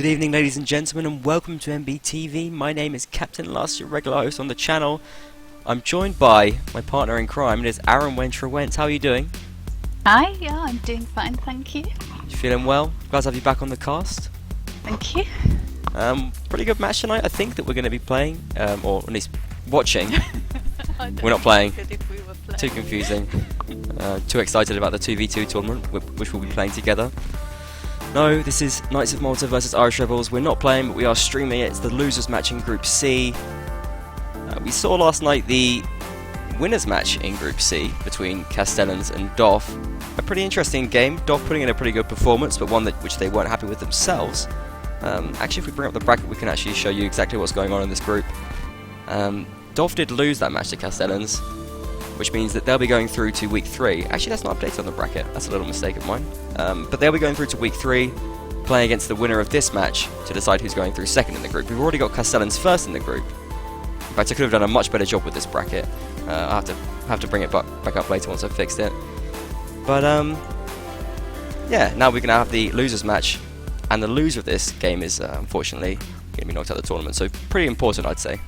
Good evening, ladies and gentlemen, and welcome to MBTV. My name is Captain Last, your regular host on the channel. I'm joined by my partner in crime. It is Aaron Wentz. How are you doing? Hi, yeah, I'm doing fine, thank you. You feeling well? Glad to have you back on the cast. Thank you. Pretty good match tonight, I think, that we're going to be playing, or at least watching. We're not playing. Too confusing. Too excited about the 2v2 tournament, which we'll be playing together. No, this is Knights of Malta versus Irish Rebels. We're not playing, but we are streaming it. It's the losers match in Group C. We saw last night the winners match in Group C between Castellans and Doff. A pretty interesting game. Doff putting in a pretty good performance, but one which they weren't happy with themselves. Actually, if we bring up the bracket, we can actually show you exactly what's going on in this group. Doff did lose that match to Castellans, which means that they'll be going through to week 3. Actually, that's not updated on the bracket. That's a little mistake of mine. But they'll be going through to week 3, playing against the winner of this match to decide who's going through second in the group. We've already got Castellans first in the group. In fact, I could have done a much better job with this bracket. I'll have to bring it back up later once I've fixed it. But yeah, now we're going to have the losers match, and the loser of this game is unfortunately going to be knocked out of the tournament. So pretty important, I'd say.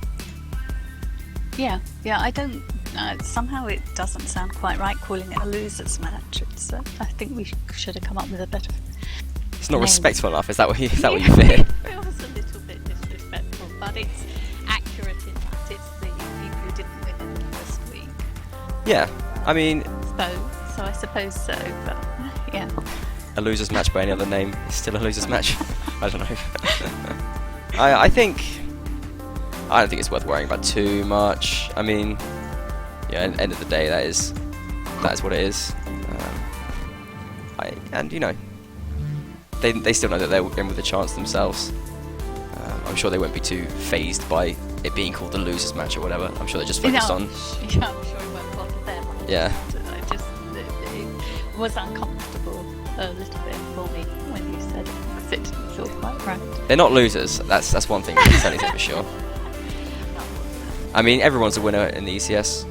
Yeah, I don't. Somehow it doesn't sound quite right calling it a losers match. It's, I think we should have come up with a better. It's not name. Respectful enough. Is that what you fear? It was a little bit disrespectful, but it's accurate in that it's the people who didn't win in the first week. Yeah, I mean. So I suppose so, but yeah. A losers match by any other name is still a losers match. I don't know. I don't think it's worth worrying about too much. I mean, yeah, at the end of the day, that is what it is. And you know, they still know that they're in with a chance themselves. I'm sure they won't be too phased by it being called the losers match or whatever. I'm sure they're just focused on. Yeah, I'm sure it won't bother them. Yeah. It was uncomfortable a little bit for me when you said it, because it didn't feel quite right. They're not losers. That's one thing I can tell you for sure. I mean, everyone's a winner in the ECS.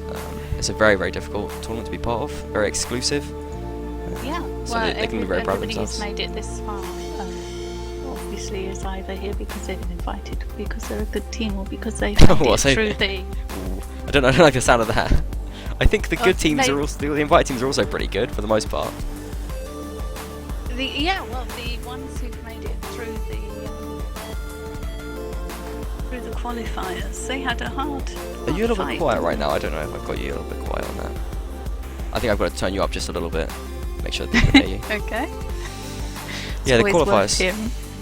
It's a very, very difficult tournament to be part of. Very exclusive. Yeah, so well, they can be very proud of themselves. Everybody who's made it this far, obviously, is either here because they've been invited, because they're a good team, or because they've made it through the. Ooh, I don't like the sound of that. I think the good teams are also the invited teams are also pretty good for the most part. The ones who've made it through the qualifiers, they had a hard. Are you a little bit quiet right now? I don't know if I've got you a little bit quiet on that. I think I've got to turn you up just a little bit. Make sure that people can hear you. Okay. Yeah, the qualifiers.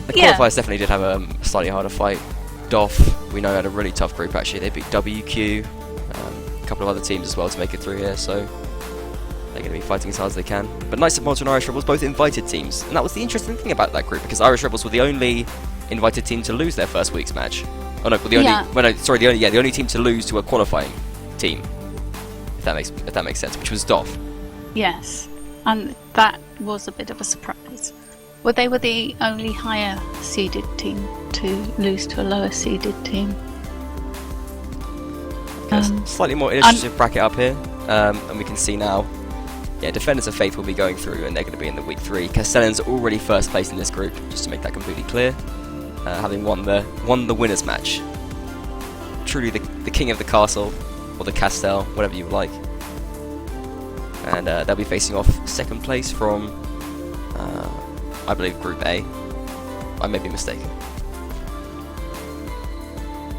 The qualifiers definitely did have a slightly harder fight. Doff, we know, had a really tough group actually. They beat WQ, a couple of other teams as well to make it through here, so they're going to be fighting as hard as they can. But Knights of Malta and Irish Rebels, both invited teams, and that was the interesting thing about that group, because Irish Rebels were the only invited team to lose their first week's match. Oh no, the only team to lose to a qualifying team, if that makes sense, which was Doff. Yes, and that was a bit of a surprise. Well, they were the only higher seeded team to lose to a lower seeded team. Slightly more illustrative bracket up here, and we can see now. Yeah, Defenders of Faith will be going through, and they're going to be in the week 3. Castellans are already first place in this group, just to make that completely clear. Having won the winners match. Truly the king of the castle, or the Castell, whatever you like. And they'll be facing off second place from, I believe, Group A. I may be mistaken.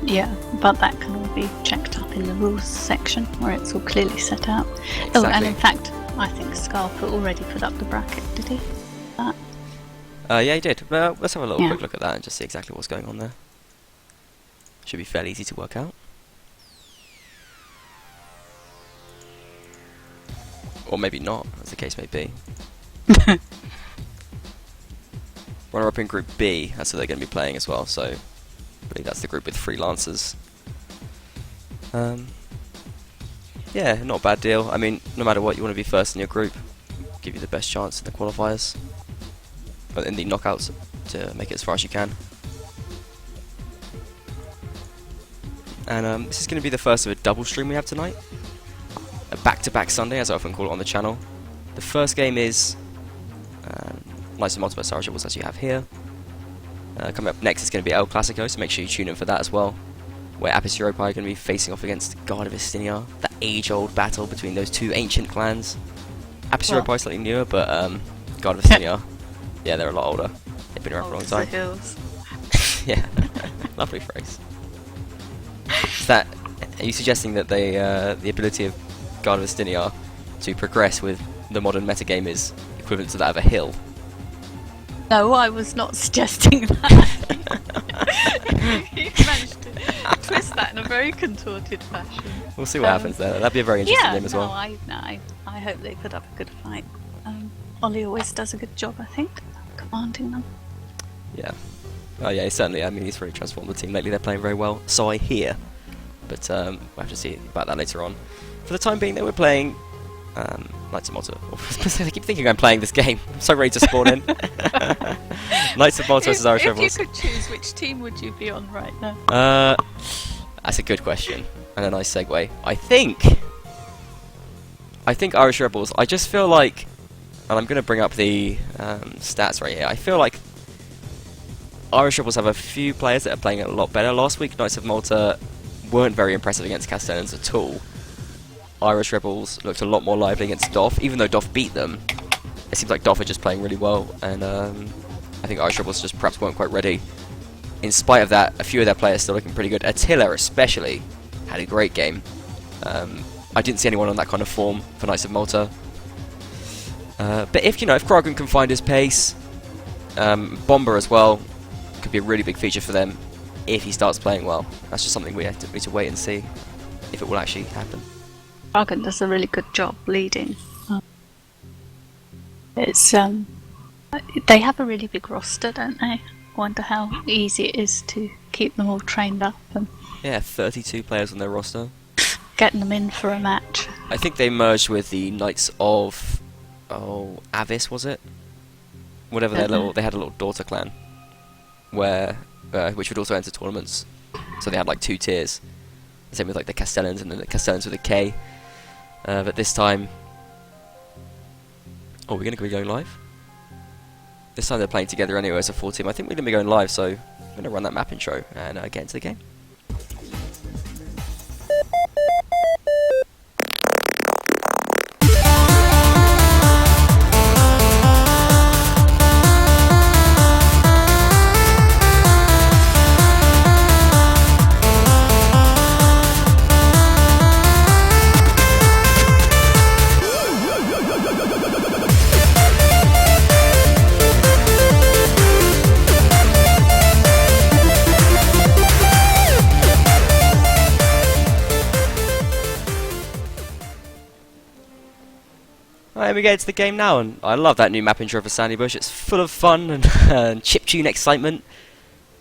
Yeah, but that can all be checked up in the rules section, where it's all clearly set out. Exactly. Oh, and in fact, I think Scarpa already put up the bracket, did he? Yeah, he did. Let's have a little quick look at that and just see exactly what's going on there. Should be fairly easy to work out. Or maybe not, as the case may be. Runner up in Group B, that's what they're going to be playing as well, so I believe that's the group with freelancers. Yeah, not a bad deal. I mean, no matter what, you want to be first in your group. Give you the best chance in the qualifiers. But in the knockouts, to make it as far as you can. And this is going to be the first of a double stream we have tonight. A back-to-back Sunday, as I often call it on the channel. The first game is Knights of Malta vs Irish Rebels, as you have here. Coming up next is going to be El Clasico, so make sure you tune in for that as well, where Apis Europae are going to be facing off against Guard of Istinia, that age-old battle between those two ancient clans. Apis Europae is slightly newer, but Guard of Istinia, yeah, they're a lot older. They've been around for a long time. Hills. Yeah, lovely phrase. Is that, are you suggesting that they, the ability of Guard of Istinia to progress with the modern metagame is equivalent to that of a hill? No, I was not suggesting that. You managed to twist that in a very contorted fashion. We'll see what happens there. That'd be a very interesting game as well. I hope they put up a good fight. Ollie always does a good job, I think, commanding them. Yeah. Oh yeah, certainly. I mean, he's really transformed the team lately. They're playing very well, so I hear. But we'll have to see about that later on. For the time being, though, we're playing Knights of Malta. I keep thinking I'm playing this game. I'm so ready to spawn in. Knights of Malta versus Irish Rebels. If you could choose, which team would you be on right now? That's a good question and a nice segue. I think Irish Rebels. I just feel like, and I'm going to bring up the stats right here. I feel like Irish Rebels have a few players that are playing a lot better. Last week, Knights of Malta weren't very impressive against Castellans at all. Irish Rebels looked a lot more lively against Doff, even though Doff beat them. It seems like Doff are just playing really well, and I think Irish Rebels just perhaps weren't quite ready. In spite of that, a few of their players still looking pretty good. Attila especially had a great game. I didn't see anyone on that kind of form for Knights of Malta. But if Krogan can find his pace, Bomber as well could be a really big feature for them if he starts playing well. That's just something we need to wait and see if it will actually happen. Dragon does a really good job leading. It's they have a really big roster, don't they? I wonder how easy it is to keep them all trained up and yeah, 32 players on their roster. Getting them in for a match. I think they merged with the Knights of Avis, was it? Whatever they had a little daughter clan where which would also enter tournaments. So they had like 2 tiers. Same with like the Castellans and then the Castellans with a K. But this time, we're going to be going live. This time they're playing together anyway as a full team. I think we're going to be going live, so I'm going to run that map intro and get into the game. Right, we get to the game now, and I love that new map intro for Sandy Bush. It's full of fun and chiptune excitement,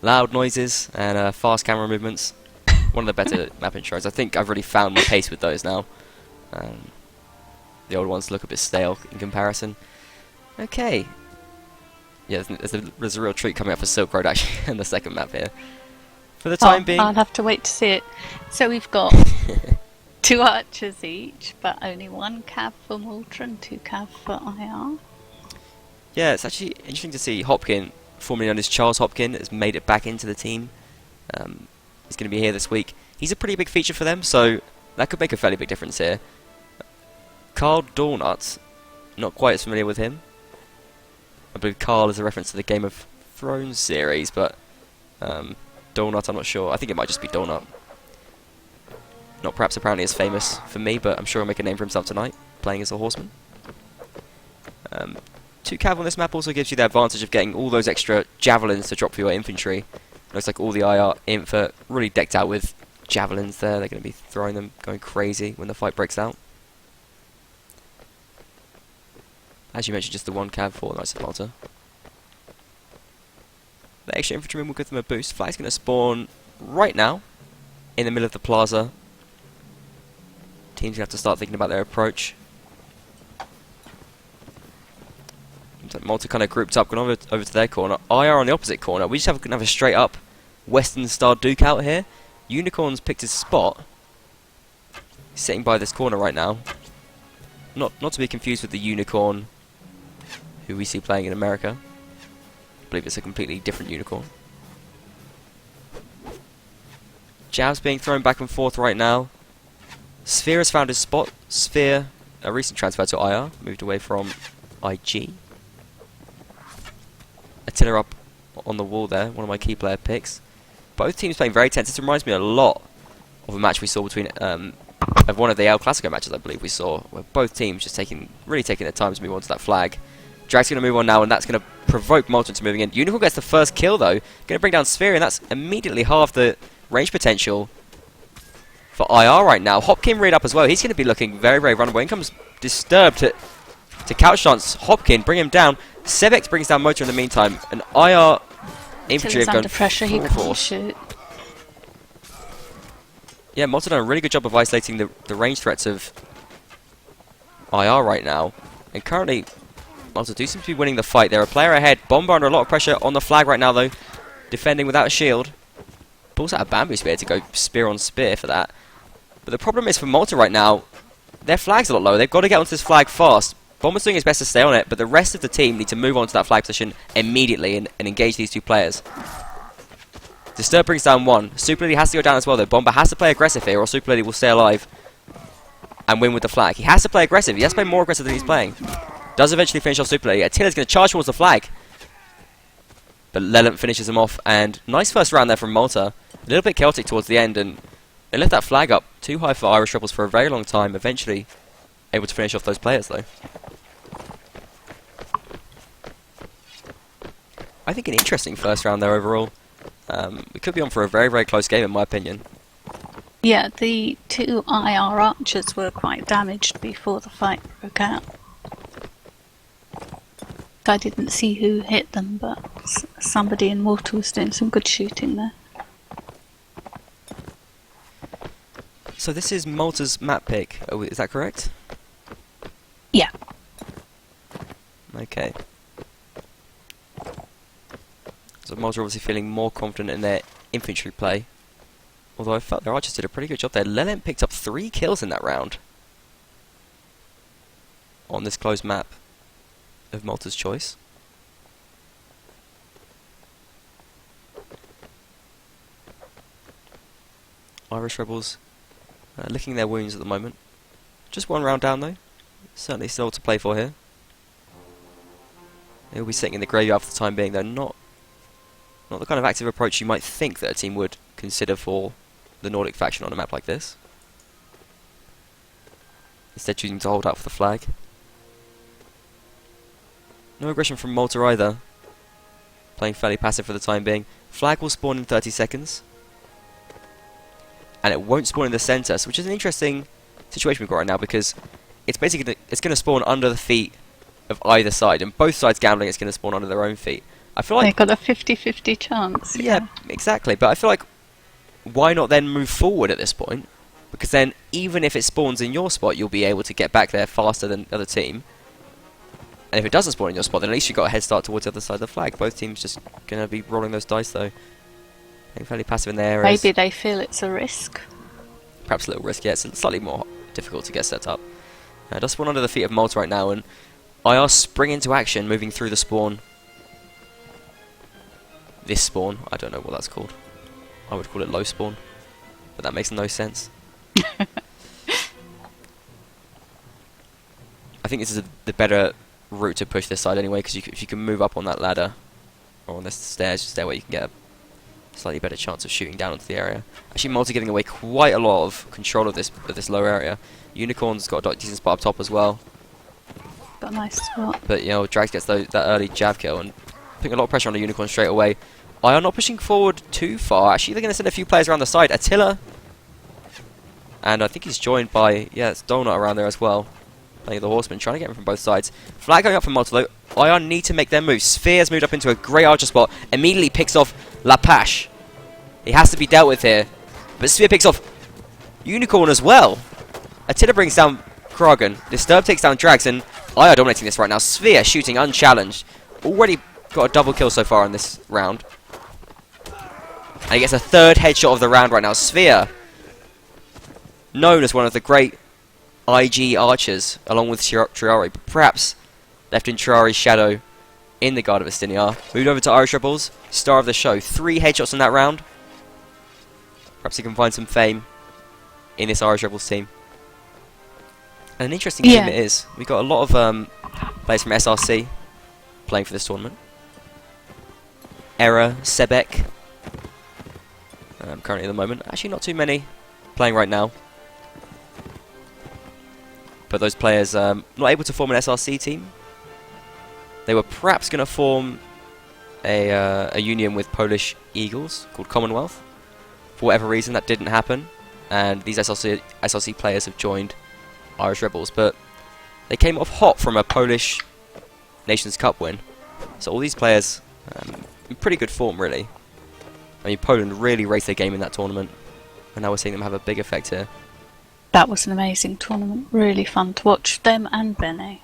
loud noises, and fast camera movements. One of the better map intros. I think I've really found my pace with those now. The old ones look a bit stale in comparison. Okay. Yeah, there's a real treat coming up for Silk Road actually in the second map here. For the time being... I'll have to wait to see it. So we've got 2 archers each, but only 1 cav for Malta and 2 cav for IR. Yeah, it's actually interesting to see Hopkin, formerly known as Charles Hopkin, has made it back into the team. He's going to be here this week. He's a pretty big feature for them, so that could make a fairly big difference here. Carl Dornut, not quite as familiar with him. I believe Carl is a reference to the Game of Thrones series, but Dornut, I'm not sure. I think it might just be Dornut. Not perhaps apparently as famous for me, but I'm sure he'll make a name for himself tonight, playing as a horseman. 2 cav on this map also gives you the advantage of getting all those extra javelins to drop for your infantry. Looks like all the IR inf are really decked out with javelins there. They're going to be throwing them, going crazy when the fight breaks out. As you mentioned, just the 1 cav for Knights of Malta. The extra infantryman will give them a boost. Flag's going to spawn right now in the middle of the plaza. Teams going to have to start thinking about their approach. So Malta kind of grouped up, gone over to their corner. IR on the opposite corner. We just have a straight up Western Star Duke out here. Unicorn's picked his spot. He's sitting by this corner right now. Not to be confused with the Unicorn who we see playing in America. I believe it's a completely different Unicorn. Jabs being thrown back and forth right now. Sphere has found his spot. Sphere, a recent transfer to IR, moved away from IG. Attila up on the wall there, one of my key player picks. Both teams playing very tense. This reminds me a lot of a match we saw between, of one of the El Clasico matches I believe we saw, where both teams just really taking their time to move on to that flag. Drag's going to move on now, and that's going to provoke Malta into moving in. Unicorn gets the first kill though, going to bring down Sphere, and that's immediately half the range potential for IR right now. Hopkin read up as well. He's going to be looking very, very runnable. In comes Disturbed to couch dance Hopkin, bring him down. Sevex brings down Motor in the meantime, and IR infantry have gone under pressure. He can't shoot. Yeah, Malta done a really good job of isolating the range threats of IR right now, and currently Malta do seem to be winning the fight. They're a player ahead. Bomber under a lot of pressure on the flag right now though, defending without a shield. Pulls out a bamboo spear to go spear on spear for that. But the problem is for Malta right now, their flag's a lot lower. They've got to get onto this flag fast. Bomber's doing his best to stay on it, but the rest of the team need to move on to that flag position immediately and engage these two players. Disturb brings down one. Super Lady has to go down as well though. Bomber has to play aggressive here or Super Lady will stay alive and win with the flag. He has to play aggressive. He has to play more aggressive than he's playing. Does eventually finish off Super Lady. Attila's going to charge towards the flag. But Lelant finishes him off, and nice first round there from Malta. A little bit chaotic towards the end, and they left that flag up too high for Irish Rebels for a very long time. Eventually able to finish off those players though. I think an interesting first round there overall. We could be on for a very, very close game in my opinion. Yeah, the two IR archers were quite damaged before the fight broke out. I didn't see who hit them, but somebody in Malta was doing some good shooting there. So this is Malta's map pick, is that correct? Yeah. Okay. So Malta obviously feeling more confident in their infantry play. Although I felt their archers did a pretty good job there. Lelant picked up 3 kills in that round. On this closed map of Malta's choice. Irish Rebels licking their wounds at the moment. Just one round down though. Certainly still to play for here. They'll be sitting in the graveyard for the time being though. Not the kind of active approach you might think that a team would consider for the Nordic faction on a map like this. Instead choosing to hold out for the flag. No aggression from Malta either. Playing fairly passive for the time being. Flag will spawn in 30 seconds. And it won't spawn in the centre, which is an interesting situation we've got right now because it's basically it's going to spawn under the feet of either side, and both sides gambling it's going to spawn under their own feet. I feel like they've got a 50-50 chance. Yeah, exactly. But I feel like why not then move forward at this point? Because then even if it spawns in your spot, you'll be able to get back there faster than the other team. And if it doesn't spawn in your spot, then at least you've got a head start towards the other side of the flag. Both teams just going to be rolling those dice though. Being fairly passive in their areas. Maybe they feel it's a risk. Perhaps a little risk, yeah. It's slightly more difficult to get set up. It does spawn under the feet of Malta right now, and IR spring into action, moving through the spawn. This spawn, I don't know what that's called. I would call it low spawn, but that makes no sense. I think this is the better route to push this side anyway, because if you can move up on that ladder, or on this stairway, you can get a slightly better chance of shooting down into the area. Actually, Malta giving away quite a lot of control of this lower area. Unicorn's got a decent spot up top as well. Got a nice spot. But you know, Drags gets that early jab kill and putting a lot of pressure on the Unicorn straight away. IR not pushing forward too far. Actually, they're going to send a few players around the side. Attila, and I think he's joined by it's Donut around there as well. Playing the Horseman, trying to get him from both sides. Flag going up from Malta though. IR need to make their move. Sphere's moved up into a great archer spot. Immediately picks off Lapache. He has to be dealt with here. But Sphere picks off Unicorn as well. Attila brings down Kragan. Disturb takes down Drags, and IR dominating this right now. Sphere shooting unchallenged. Already got a double kill so far in this round. And he gets a 3rd headshot of the round right now. Sphere, known as one of the great IG archers, along with Triari, but perhaps left in Triari's shadow in the Guard of Estiniar. Moved over to Irish Rebels, star of the show. 3 headshots in that round. Perhaps he can find some fame in this Irish Rebels team. And an interesting team it is. We've got a lot of players from SRC playing for this tournament. Era, Sebek, currently at the moment. Actually not too many playing right now. But those players not able to form an SRC team. They were perhaps going to form a union with Polish Eagles called Commonwealth. For whatever reason that didn't happen. And these SRC players have joined Irish Rebels. But they came off hot from a Polish Nations Cup win. So all these players in pretty good form, really. I mean, Poland really raced their game in that tournament, and now we're seeing them have a big effect here. That was an amazing tournament. Really fun to watch. Them and Bene.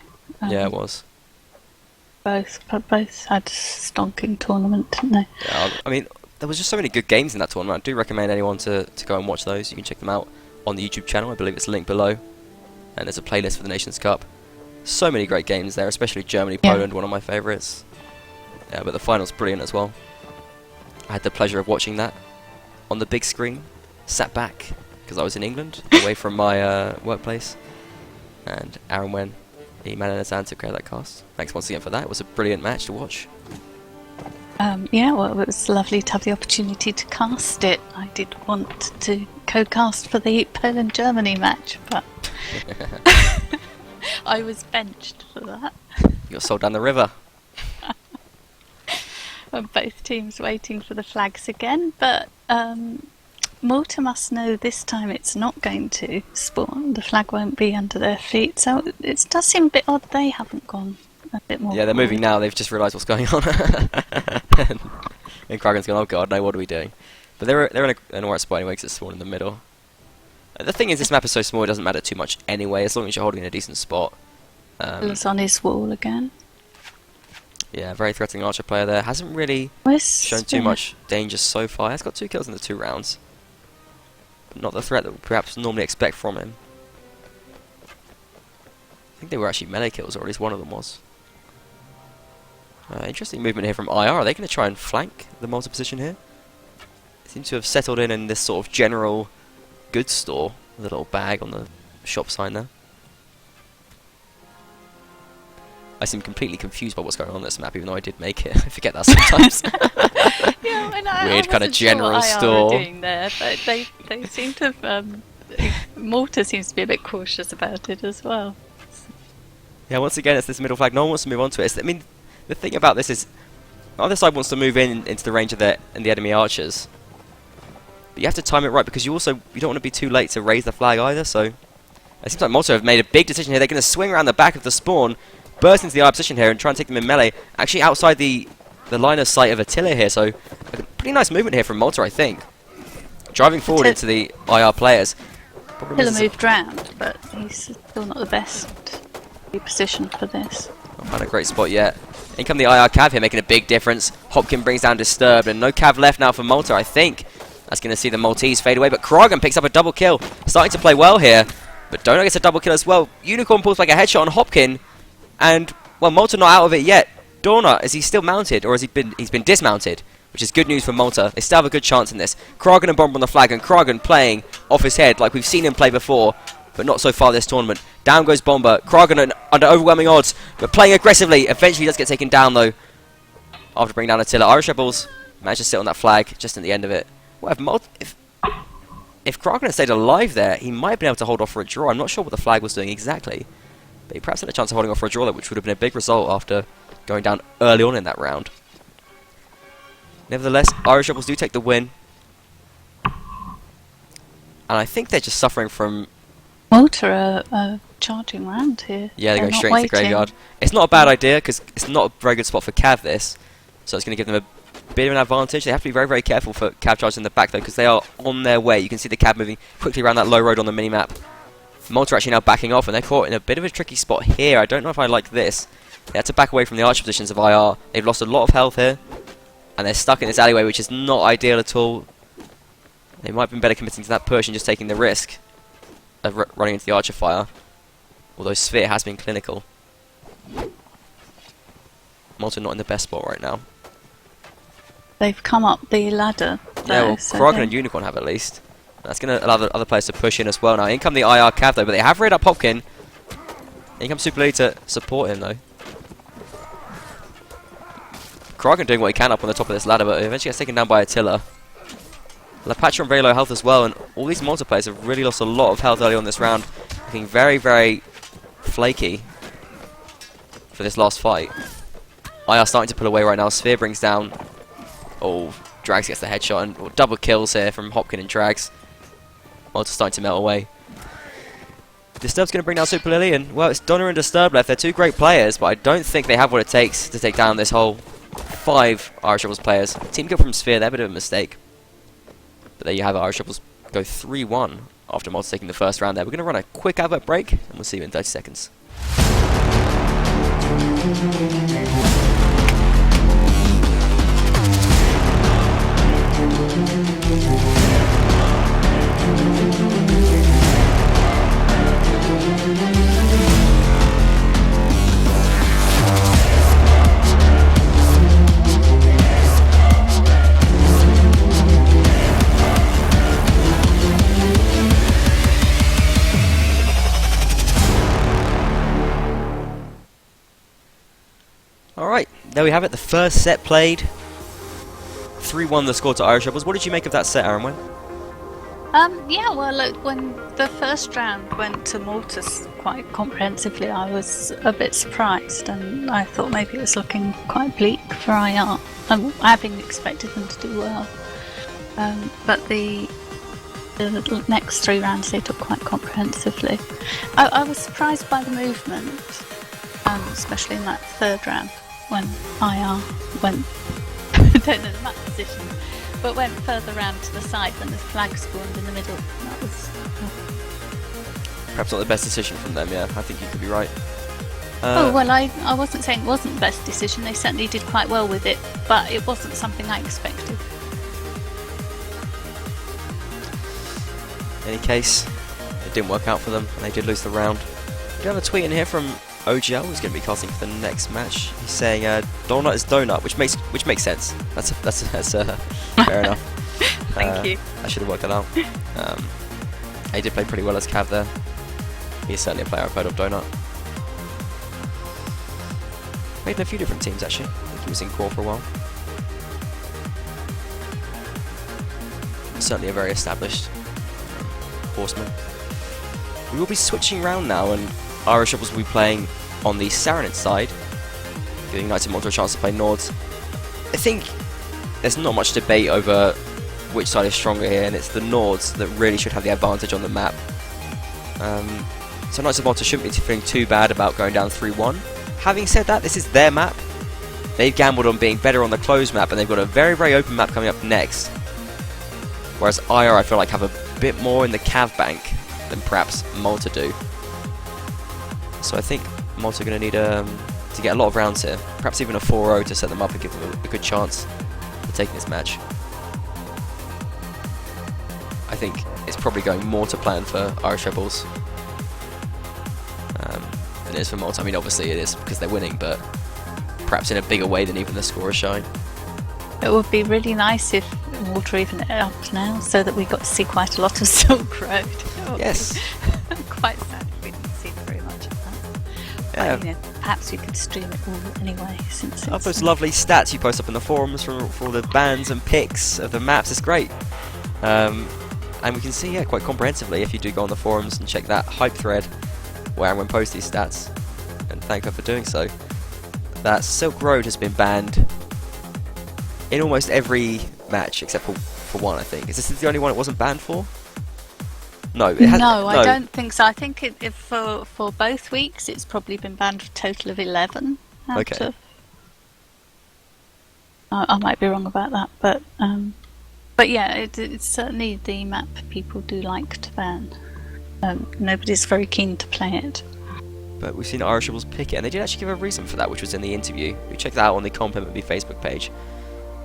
Yeah, it was. Both had a stonking tournament, didn't they? Yeah, I mean, there was just so many good games in that tournament. I do recommend anyone to go and watch those. You can check them out on the YouTube channel. I believe it's linked below. And there's a playlist for the Nations Cup. So many great games there, especially Germany-Poland, one of my favourites. Yeah, but the final's brilliant as well. I had the pleasure of watching that on the big screen, sat back, because I was in England, away from my workplace. And Aaron Wen, the man in his hand, took care of that cast. Thanks once again for that. It was a brilliant match to watch. Yeah, well, it was lovely to have the opportunity to cast it. I did want to co-cast for the Poland-Germany match, but I was benched for that. You got sold down the river. Both teams waiting for the flags again, but Malta must know this time it's not going to spawn. The flag won't be under their feet, so it does seem a bit odd they haven't gone a bit more. Yeah, they're moving now. They've just realised what's going on. And Kragen's gone, oh god, no, what are we doing? But they're in an alright spot anyway, because it's spawned in the middle. The thing is, this map is so small, it doesn't matter too much anyway, as long as you're holding in a decent spot. It's on his wall again. Yeah, very threatening archer player there. Hasn't really shown too much danger so far. He's got 2 kills in the 2 rounds. But not the threat that we perhaps normally expect from him. I think they were actually melee kills, or at least one of them was. Interesting movement here from IR. Are they going to try and flank the Malta position here? They seem to have settled in this sort of general goods store. The little bag on the shop sign there. I seem completely confused by what's going on this map, even though I did make it. I forget that sometimes. Yeah, I Weird kind of general store. Doing there, but they seem to have. Malta seems to be a bit cautious about it as well. Yeah, once again, it's this middle flag. No one wants to move on to it. I mean, the thing about this is, either side wants to move into the range of the enemy archers, but you have to time it right because you don't want to be too late to raise the flag either. So it seems like Malta have made a big decision here. They're going to swing around the back of the spawn, burst into the IR position here, and try and take them in melee. Actually, outside the line of sight of Attila here. So a pretty nice movement here from Malta, I think. Driving forward into the IR players. Attila moved round, but he's still not the best position for this. Not found a great spot yet. In come the IR Cav here, making a big difference. Hopkin brings down Disturbed, and no Cav left now for Malta, I think. That's going to see the Maltese fade away, but Kragen picks up a double kill. Starting to play well here, but Donut gets a double kill as well. Unicorn pulls like a headshot on Hopkin, and, well, Malta not out of it yet. Donut, is he still mounted, or has he's been dismounted? Which is good news for Malta. They still have a good chance in this. Kragen and Bomber on the flag, and Kragen playing off his head like we've seen him play before, but not so far this tournament. Down goes Bomber. Kragen under overwhelming odds, but playing aggressively. Eventually does get taken down, though, after bringing down Attila. Irish Rebels managed to sit on that flag just at the end of it. Well, if Kragen had stayed alive there, he might have been able to hold off for a draw. I'm not sure what the flag was doing exactly, but he perhaps had a chance of holding off for a draw there, which would have been a big result after going down early on in that round. Nevertheless, Irish Rebels do take the win. And I think they're just suffering from... Malta are charging round here. Yeah, they're going straight into the graveyard. It's not a bad idea, because it's not a very good spot for Cav, this. So it's going to give them a bit of an advantage. They have to be very, very careful for Cav charges in the back, though, because they are on their way. You can see the Cav moving quickly around that low road on the minimap. Malta are actually now backing off, and they're caught in a bit of a tricky spot here. I don't know if I like this. They had to back away from the archer positions of IR. They've lost a lot of health here. And they're stuck in this alleyway, which is not ideal at all. They might have been better committing to that push and just taking the risk of running into the archer fire. Although Sphere has been clinical. Malta not in the best spot right now. They've come up the ladder, though, Yeah, well, so Kragen and Unicorn have at least. That's going to allow the other players to push in as well now. In come the IR Cav though, but they have reared up Hopkin. In comes Super League to support him though. Kraken doing what he can up on the top of this ladder, but eventually gets taken down by Attila. Lapatcha on very low health as well, and all these multiplayers have really lost a lot of health early on this round. Looking very, very flaky for this last fight. IR starting to pull away right now. Sphere brings down... Oh, Drags gets the headshot, and double kills here from Hopkin and Drags. Malta starting to melt away. Disturb's going to bring down Super Lily, and well, it's Donna and Disturb left. They're two great players, but I don't think they have what it takes to take down this whole 5 Irish Rebels players. Team kill from Sphere, they're a bit of a mistake. But there you have it, Irish Rebels go 3-1 after Malta taking the first round there. We're going to run a quick advert break, and we'll see you in 30 seconds. Alright, there we have it, the first set played. 3-1 the score to Irish Rebels. What did you make of that set, Aaron? Yeah, well, look, when the first round went to Malta quite comprehensively, I was a bit surprised, and I thought maybe it was looking quite bleak for IR. Having expected them to do well. But the next 3 rounds they took quite comprehensively. I was surprised by the movement, especially in that 3rd round when IR went, I don't know the map position, but went further round to the side when the flag spawned in the middle. That was perhaps not the best decision from them, yeah, I think you could be right. Oh, well, I wasn't saying it wasn't the best decision. They certainly did quite well with it, but it wasn't something I expected. In any case, it didn't work out for them, and they did lose the round. We do have a tweet in here from OGL, who's going to be casting for the next match. He's saying donut is donut, which makes sense. That's fair enough. Thank you. I should have worked that out. He did play pretty well as Cav there. He's certainly a player I've heard of, Donut. Played in a few different teams actually. I think he was in core for a while. Certainly a very established horseman. We will be switching around now, and Irish Rebels will be playing on the Saranid side, giving Knights of Malta a chance to play Nords. I think there's not much debate over which side is stronger here, and it's the Nords that really should have the advantage on the map. So Knights of Malta shouldn't be feeling too bad about going down 3-1. Having said that, this is their map. They've gambled on being better on the closed map, and they've got a very, very open map coming up next. Whereas IR, I feel like, have a bit more in the Cav bank than perhaps Malta do. So I think Malta are going to need to get a lot of rounds here. Perhaps even a 4-0 to set them up and give them a good chance of taking this match. I think it's probably going more to plan for Irish Rebels than it is for Malta. I mean, obviously it is because they're winning, but perhaps in a bigger way than even the score is showing. It would be really nice if Malta even it up now, so that we got to see quite a lot of Silk Road. Yes. Quite sad we didn't see very much of that. Yeah. But, you know, perhaps we could stream it all anyway, since All it's those lovely stats you post up in the forums for all the bands and pics of the maps, it's great. And we can see, yeah, quite comprehensively if you do go on the forums and check that hype thread where everyone posts these stats, and thank her for doing so, that Silk Road has been banned in almost every match except for one, I think. Is this the only one it wasn't banned for? No, it has, no, I don't think so. I think for both weeks it's probably been banned for a total of 11 out of... I might be wrong about that, but yeah, it's certainly the map people do like to ban. Nobody's very keen to play it. But we've seen Irish Rebels pick it, and they did actually give a reason for that, which was in the interview. We checked that out on the Comp MLB Facebook page.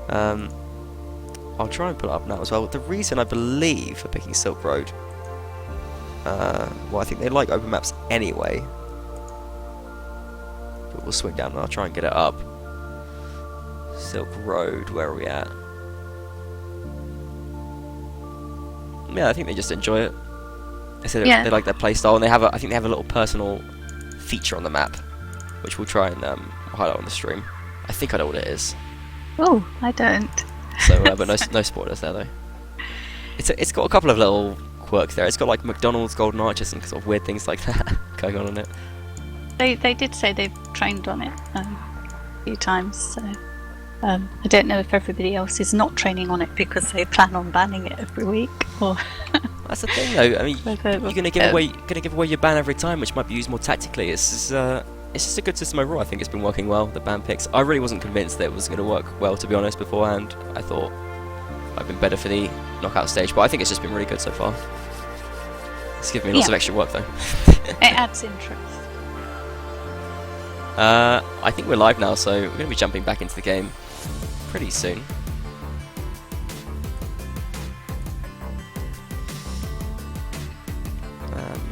I'll try and pull it up now as well. The reason, I believe, for picking Silk Road, well, I think they like open maps anyway. But we'll swing down and I'll try and get it up. Silk Road, where are we at? Yeah, I think they just enjoy it. They say Yeah. they like their play style, and I think they have a little personal feature on the map, which we'll try and highlight on the stream. I think I know what it is. Oh, I don't. So, but no spoilers there though. It's got a couple of little quirks there. It's got like McDonald's golden arches and sort of weird things like that going on in it. They did say they've trained on it a few times, so I don't know if everybody else is not training on it because they plan on banning it every week, or That's the thing though. I mean, you're gonna give away your ban every time, which might be used more tactically. It's just a good system overall. I think it's been working well. The ban picks. I really wasn't convinced that it was going to work well, to be honest. Beforehand, I thought it might have been better for the knockout stage, but I think it's just been really good so far. It's given me lots of extra work though. it adds interest. I think we're live now, so we're going to be jumping back into the game pretty soon.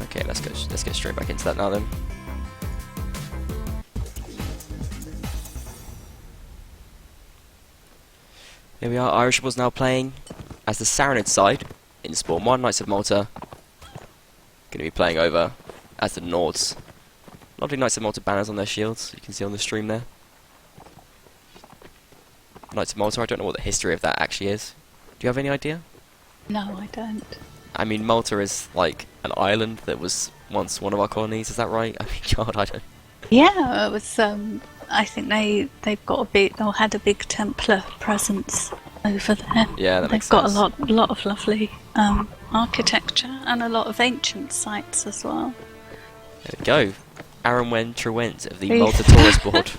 Okay, let's get straight back into that now then. Here we are. Irish was now playing as the Saranid side in Spawn 1. Knights of Malta going to be playing over as the Nords. Lovely Knights of Malta banners on their shields, you can see on the stream there. Knights of Malta, I don't know what the history of that actually is. Do you have any idea? No, I don't. I mean, Malta is like an island that was once one of our colonies, is that right? I mean, God, I don't... Yeah, it was. I think they've got a big, or had a big Templar presence over there. Yeah, that makes sense. They've got a lot of lovely architecture and a lot of ancient sites as well. There we go. Arwen Trewent of the Malta Tourist Board.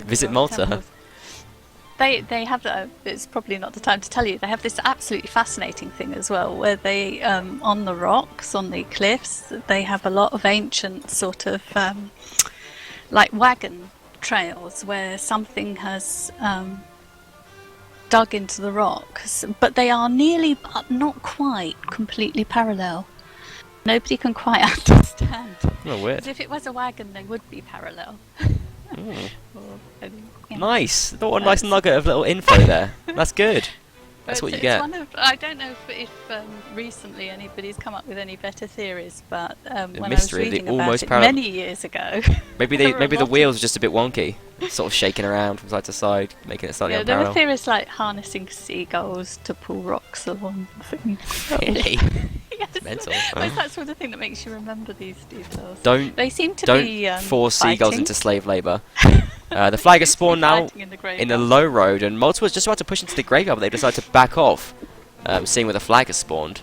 Visit Malta. Temples. They have it's probably not the time to tell you. They have this absolutely fascinating thing as well, where they on the rocks, on the cliffs, they have a lot of ancient sort of like wagon trails where something has dug into the rocks, but they are nearly, but not quite, completely parallel. Nobody can quite understand. Oh, weird. Because if it was a wagon, they would be parallel. Nice. Thought a nice nugget of little info there. That's good. That's what you get. I don't know if recently anybody's come up with any better theories, but when mystery, I was reading about it many years ago, maybe the wheels are just a bit wonky, sort of shaking around from side to side, making it slightly there unparalleled. were theories like harnessing seagulls to pull rocks along things. Really? Yes. Mental. It's that sort of thing that makes you remember these details. They seem to be force seagulls fighting. into slave labour. The flag has spawned now in the low road, and Malta was just about to push into the graveyard, but they decided to back off, seeing where the flag has spawned.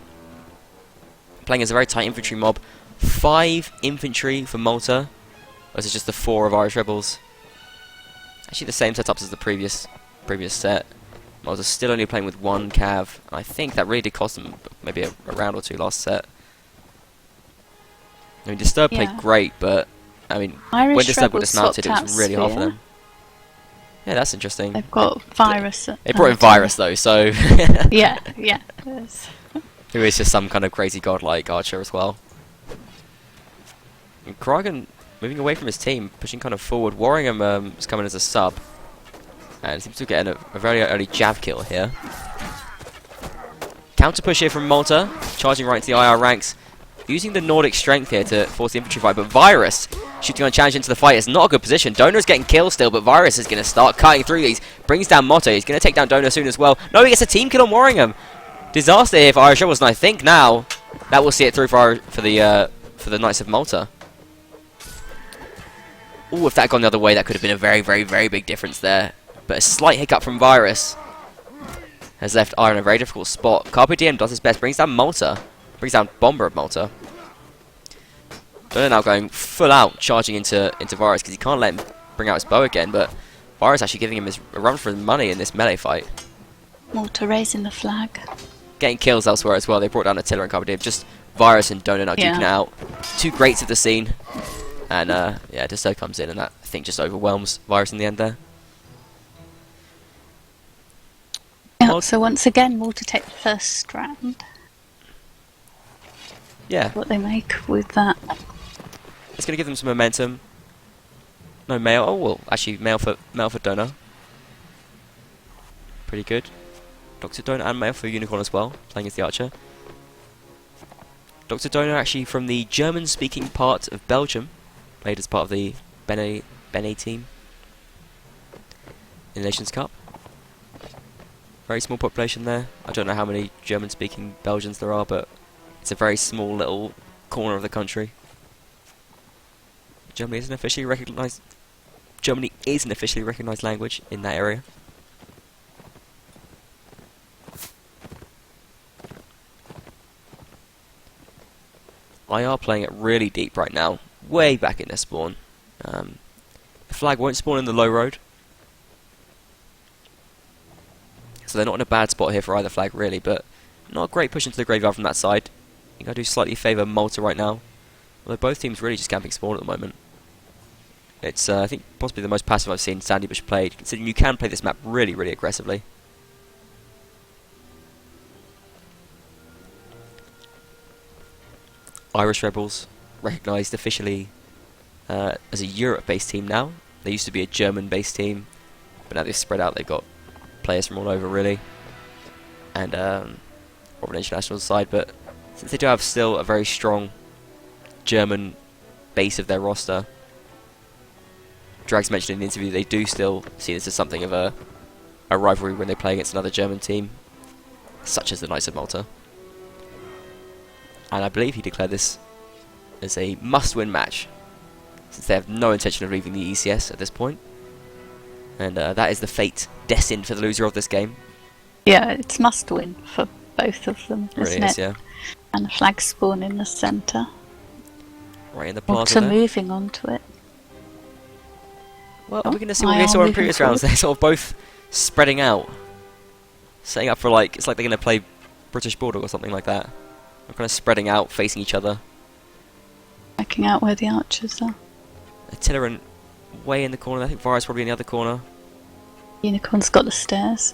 Playing as a very tight infantry mob. 5 infantry for Malta. This is just the 4 of Irish rebels. Actually the same setups as the previous set. Malta's still only playing with 1 cav. I think that really did cost them maybe a round or 2 last set. I mean, Disturb played great, but I mean, Irish when Disturb got rebels dismounted, it swapped was out really hard for Sphere. them. Yeah, that's interesting. They've got Virus. They brought in Virus though, so yeah. Yes. who is just some kind of crazy godlike archer as well. And Kragan moving away from his team, pushing kind of forward. Warringham is coming as a sub, and seems to get a very early jab kill here. Counter push here from Malta, charging right into the IR ranks, using the Nordic strength here to force the infantry fight, but Virus shooting on challenge into the fight is not a good position. Donor's getting killed still, but Virus is going to start cutting through these. Brings down Motto. He's going to take down Donor soon as well. No, he gets a team kill on Warringham. Disaster here for Irish Rebels, and I think now that will see it through for the Knights of Malta. Ooh, if that had gone the other way, that could have been a very, very, very big difference there. But a slight hiccup from Virus has left Iron in a very difficult spot. Carpe Diem does his best, brings down Malta. Brings down Bomber of Malta. Donor now going full out, charging into Virus, because he can't let him bring out his bow again, but Virus actually giving him a run for the money in this melee fight. Malta raising the flag. Getting kills elsewhere as well. They brought down Attila and Carpe Diem. Just Virus and Donor now duking it out. 2 greats of the scene. And yeah, Disturb comes in, and that I think just overwhelms Virus in the end there. Yeah, so once again, Malta take the first strand. Yeah. What they make with that. It's going to give them some momentum. No mail. Oh, well, actually, mail for Donor. Pretty good. Dr. Donor and Male for Unicorn as well, playing as the archer. Dr. Donor actually from the German-speaking part of Belgium, played as part of the Bene team in the Nations Cup. Very small population there. I don't know how many German-speaking Belgians there are, but it's a very small little corner of the country. Germany is an officially recognised language in that area. IR playing it really deep right now, way back in their spawn. The flag won't spawn in the low road, so they're not in a bad spot here for either flag really, but not a great push into the graveyard from that side. I think I do slightly favour Malta right now, although both teams really just camping spawn at the moment. It's I think possibly the most passive I've seen Sandy Bush played, considering you can play this map really, really aggressively. Irish Rebels, recognised officially as a Europe-based team now. They used to be a German-based team, but now they've spread out. They've got players from all over, really, and more of an international side. But since they do have still a very strong German base of their roster, Drags mentioned in the interview they do still see this as something of a rivalry when they play against another German team, such as the Knights of Malta. And I believe he declared this as a must-win match, since they have no intention of leaving the ECS at this point. And that is the fate destined for the loser of this game. Yeah, it's must-win for both of them, isn't it? Yeah. And a flag spawn in the centre. Right in the plaza Malta there. moving onto it. Well, we're going to see what we saw in previous rounds. They're sort of both spreading out, setting up for like, it's like they're going to play British Bulldog or something like that. They're kind of spreading out, facing each other. Checking out where the archers are. Attila way in the corner. I think Vara's probably in the other corner. Unicorn's got the stairs.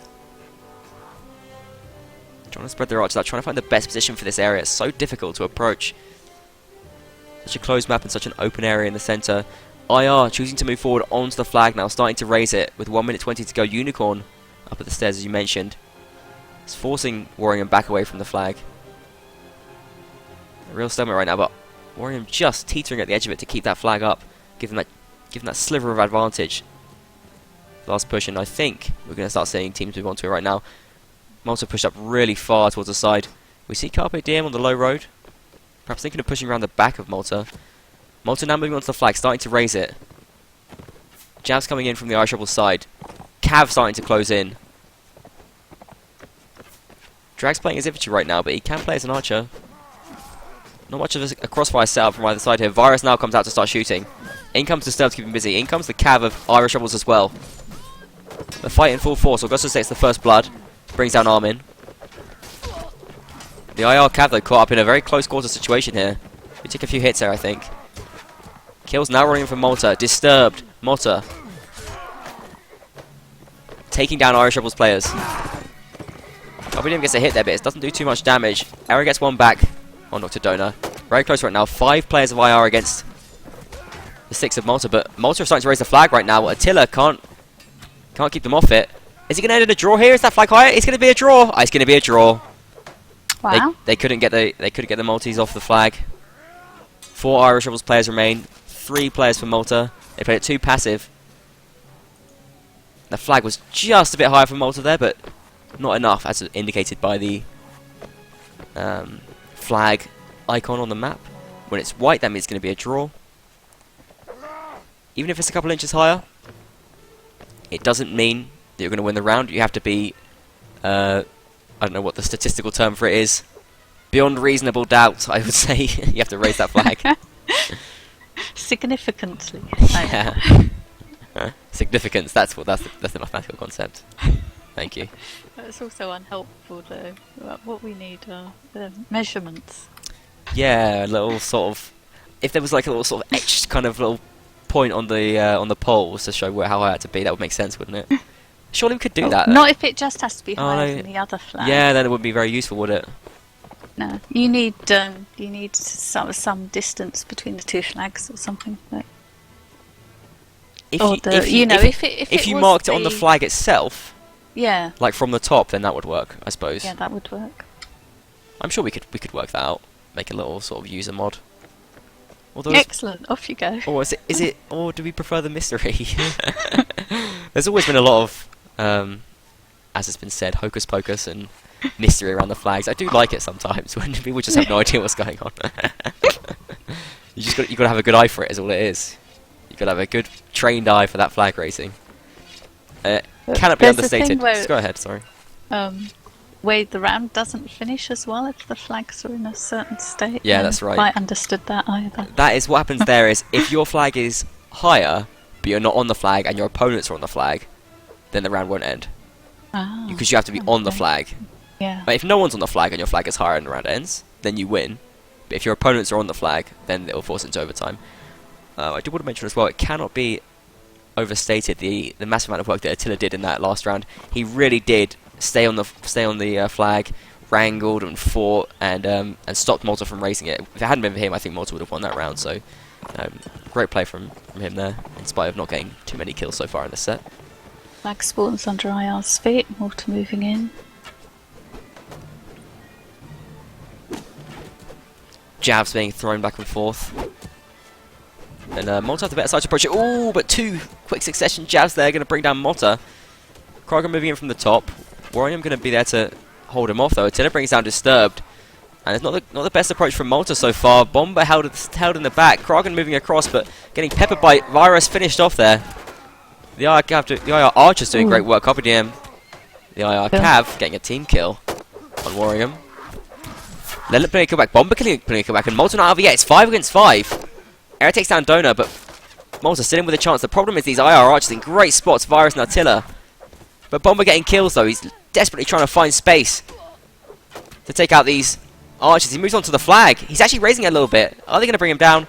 Trying to spread their archers out, trying to find the best position for this area. It's so difficult to approach. Such a closed map and such an open area in the centre. IR choosing to move forward onto the flag now, starting to raise it with 1 minute 20 to go. Unicorn up at the stairs, as you mentioned. It's forcing Warringham back away from the flag. A real stalemate right now, but Warringham just teetering at the edge of it to keep that flag up, giving that sliver of advantage. Last push, and I think we're going to start seeing teams move onto it right now. Malta pushed up really far towards the side. We see Carpe Diem on the low road, perhaps thinking of pushing around the back of Malta. Malta now moving onto the flag, starting to raise it. Jabs coming in from the Irish Rebels side. Cav starting to close in. Drag's playing his infantry right now, but he can play as an archer. Not much of a crossfire setup from either side here. Virus now comes out to start shooting. In comes Disturb to keep him busy. In comes the Cav of Irish Rebels as well. The fight in full force. Augustus takes the first blood. Brings down Armin. The IR Cav though caught up in a very close quarter situation here. We took a few hits there, I think. Kills now running from Malta. Disturbed. Malta taking down Irish Rebels players. William gets a hit there, but it doesn't do too much damage. Era gets one back on Dr. Donor. Very close right now. 5 players of IR against the 6 of Malta, but Malta are starting to raise the flag right now. Attila can't keep them off it. Is he going to end in a draw here? Is that flag higher? It's going to be a draw. It's going to be a draw. Wow. They couldn't get the Maltese off the flag. 4 Irish Rebels players remain. 3 players for Malta. They played it too passive. The flag was just a bit higher for Malta there, but not enough, as indicated by the flag icon on the map. When it's white, that means it's going to be a draw. Even if it's a couple inches higher, it doesn't mean that you're going to win the round. You have to be, I don't know what the statistical term for it is, beyond reasonable doubt, I would say. You have to raise that flag. Significantly. Yeah. Significance, that's the mathematical concept. Thank you. It's also unhelpful though. What we need are the measurements. Yeah, a little sort of, if there was like a little sort of etched kind of little point on the poles to show how high it had to be, that would make sense, wouldn't it? Surely we could do that. Not if it just has to be higher than the other flag. Yeah, then it wouldn't be very useful, would it? No, you need some distance between the 2 flags or something. Like. If you marked it on the the flag itself, Yeah. Like from the top, then that would work, I suppose. Yeah, that would work. I'm sure we could work that out. Make a little sort of user mod. Although Excellent, off you go. or is it or do we prefer the mystery? There's always been a lot of as has been said, hocus pocus and mystery around the flags. I do like it sometimes when people just have no idea what's going on. You gotta have a good eye for it, is all it is. You gotta have a good trained eye for that flag racing. Cannot be understated. Just go ahead, sorry. Where the round doesn't finish as well if the flags are in a certain state. Yeah, that's right. I understood that either. That is what happens there is if your flag is higher, but you're not on the flag and your opponents are on the flag, then the round won't end. Ah, Because you have to be on the flag. Yeah. But if no one's on the flag and your flag is higher and the round ends, then you win. But if your opponents are on the flag, then it'll force into overtime. I do want to mention as well, it cannot be overstated the massive amount of work that Attila did in that last round. He really did stay on the flag, wrangled and fought, and stopped Malta from racing it. If it hadn't been for him, I think Malta would have won that round. So, great play from him there, in spite of not getting too many kills so far in this set. Flag spawns under IR's feet. Malta moving in. Jabs being thrown back and forth. And Malta have the better side to approach it. Ooh, but two quick succession jabs there, going to bring down Malta. Krogan moving in from the top. Warrium going to be there to hold him off though. Attila brings down Disturbed. And it's not the best approach from Malta so far. Bomber held in the back. Krogan moving across, but getting peppered by Virus, finished off there. The IR Archer's doing great work. Copy DM. The IR Cav getting a team kill on Warrium. Leonard putting a kill back. Bomber putting a kill back. And Malta not out of it yet. It's 5 against 5. Air takes down Donor, but Malta still in with a chance. The problem is these IR Archers in great spots. Virus and Attila. But Bomber getting kills though. He's desperately trying to find space to take out these Archers. He moves on to the flag. He's actually raising it a little bit. Are they going to bring him down?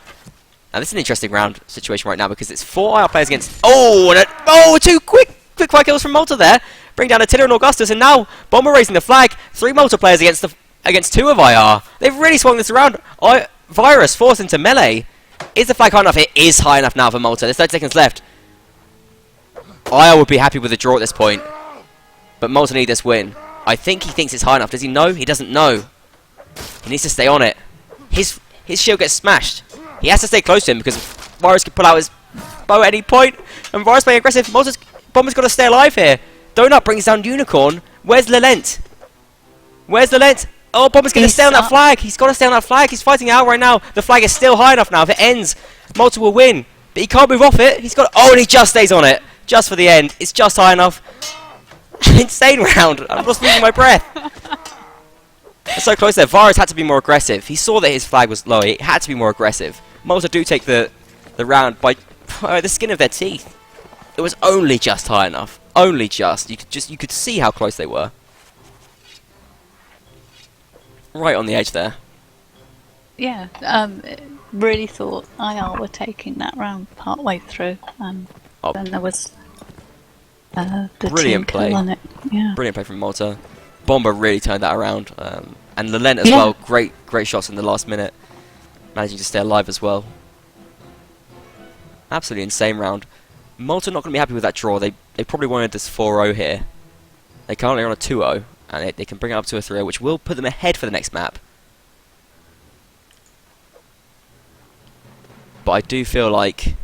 Now this is an interesting round situation right now because it's 4 IR players against... two quick fire kills from Malta there. Bring down Attila and Augustus, and now Bomber raising the flag. 3 Malta players against 2 of IR. They've really swung this around. Virus forced into melee. Is the flag high enough? It is high enough now for Malta. There's 30 seconds left. IR would be happy with a draw at this point. But Malta need this win. I think he thinks it's high enough. Does he know? He doesn't know. He needs to stay on it. His shield gets smashed. He has to stay close to him because Virus could pull out his bow at any point. And Virus playing aggressive. Bomber's got to stay alive here. Donut brings down Unicorn. Where's Lelent? Where's Lelent? Oh, Bomber's going to stay on that flag. He's got to stay on that flag. He's fighting out right now. The flag is still high enough now. If it ends, Malta will win. But he can't move off it. He's got... Oh, and he just stays on it. Just for the end. It's just high enough. Insane round. I'm just losing my breath. It's so close there. Virus had to be more aggressive. He saw that his flag was low. He had to be more aggressive. Malta do take the round by the skin of their teeth. It was only just high enough. Only just. You could see how close they were. Right on the edge there. Yeah, really thought IR were taking that round part way through. Then there was the brilliant play on it. Yeah. Brilliant play from Malta. Bomber really turned that around. And Lelent as well. Great shots in the last minute. Managing to stay alive as well. Absolutely insane round. Malta not going to be happy with that draw. They probably wanted this 4-0 here. They currently are on a 2-0. And they can bring it up to a 3-0, which will put them ahead for the next map. But I do feel like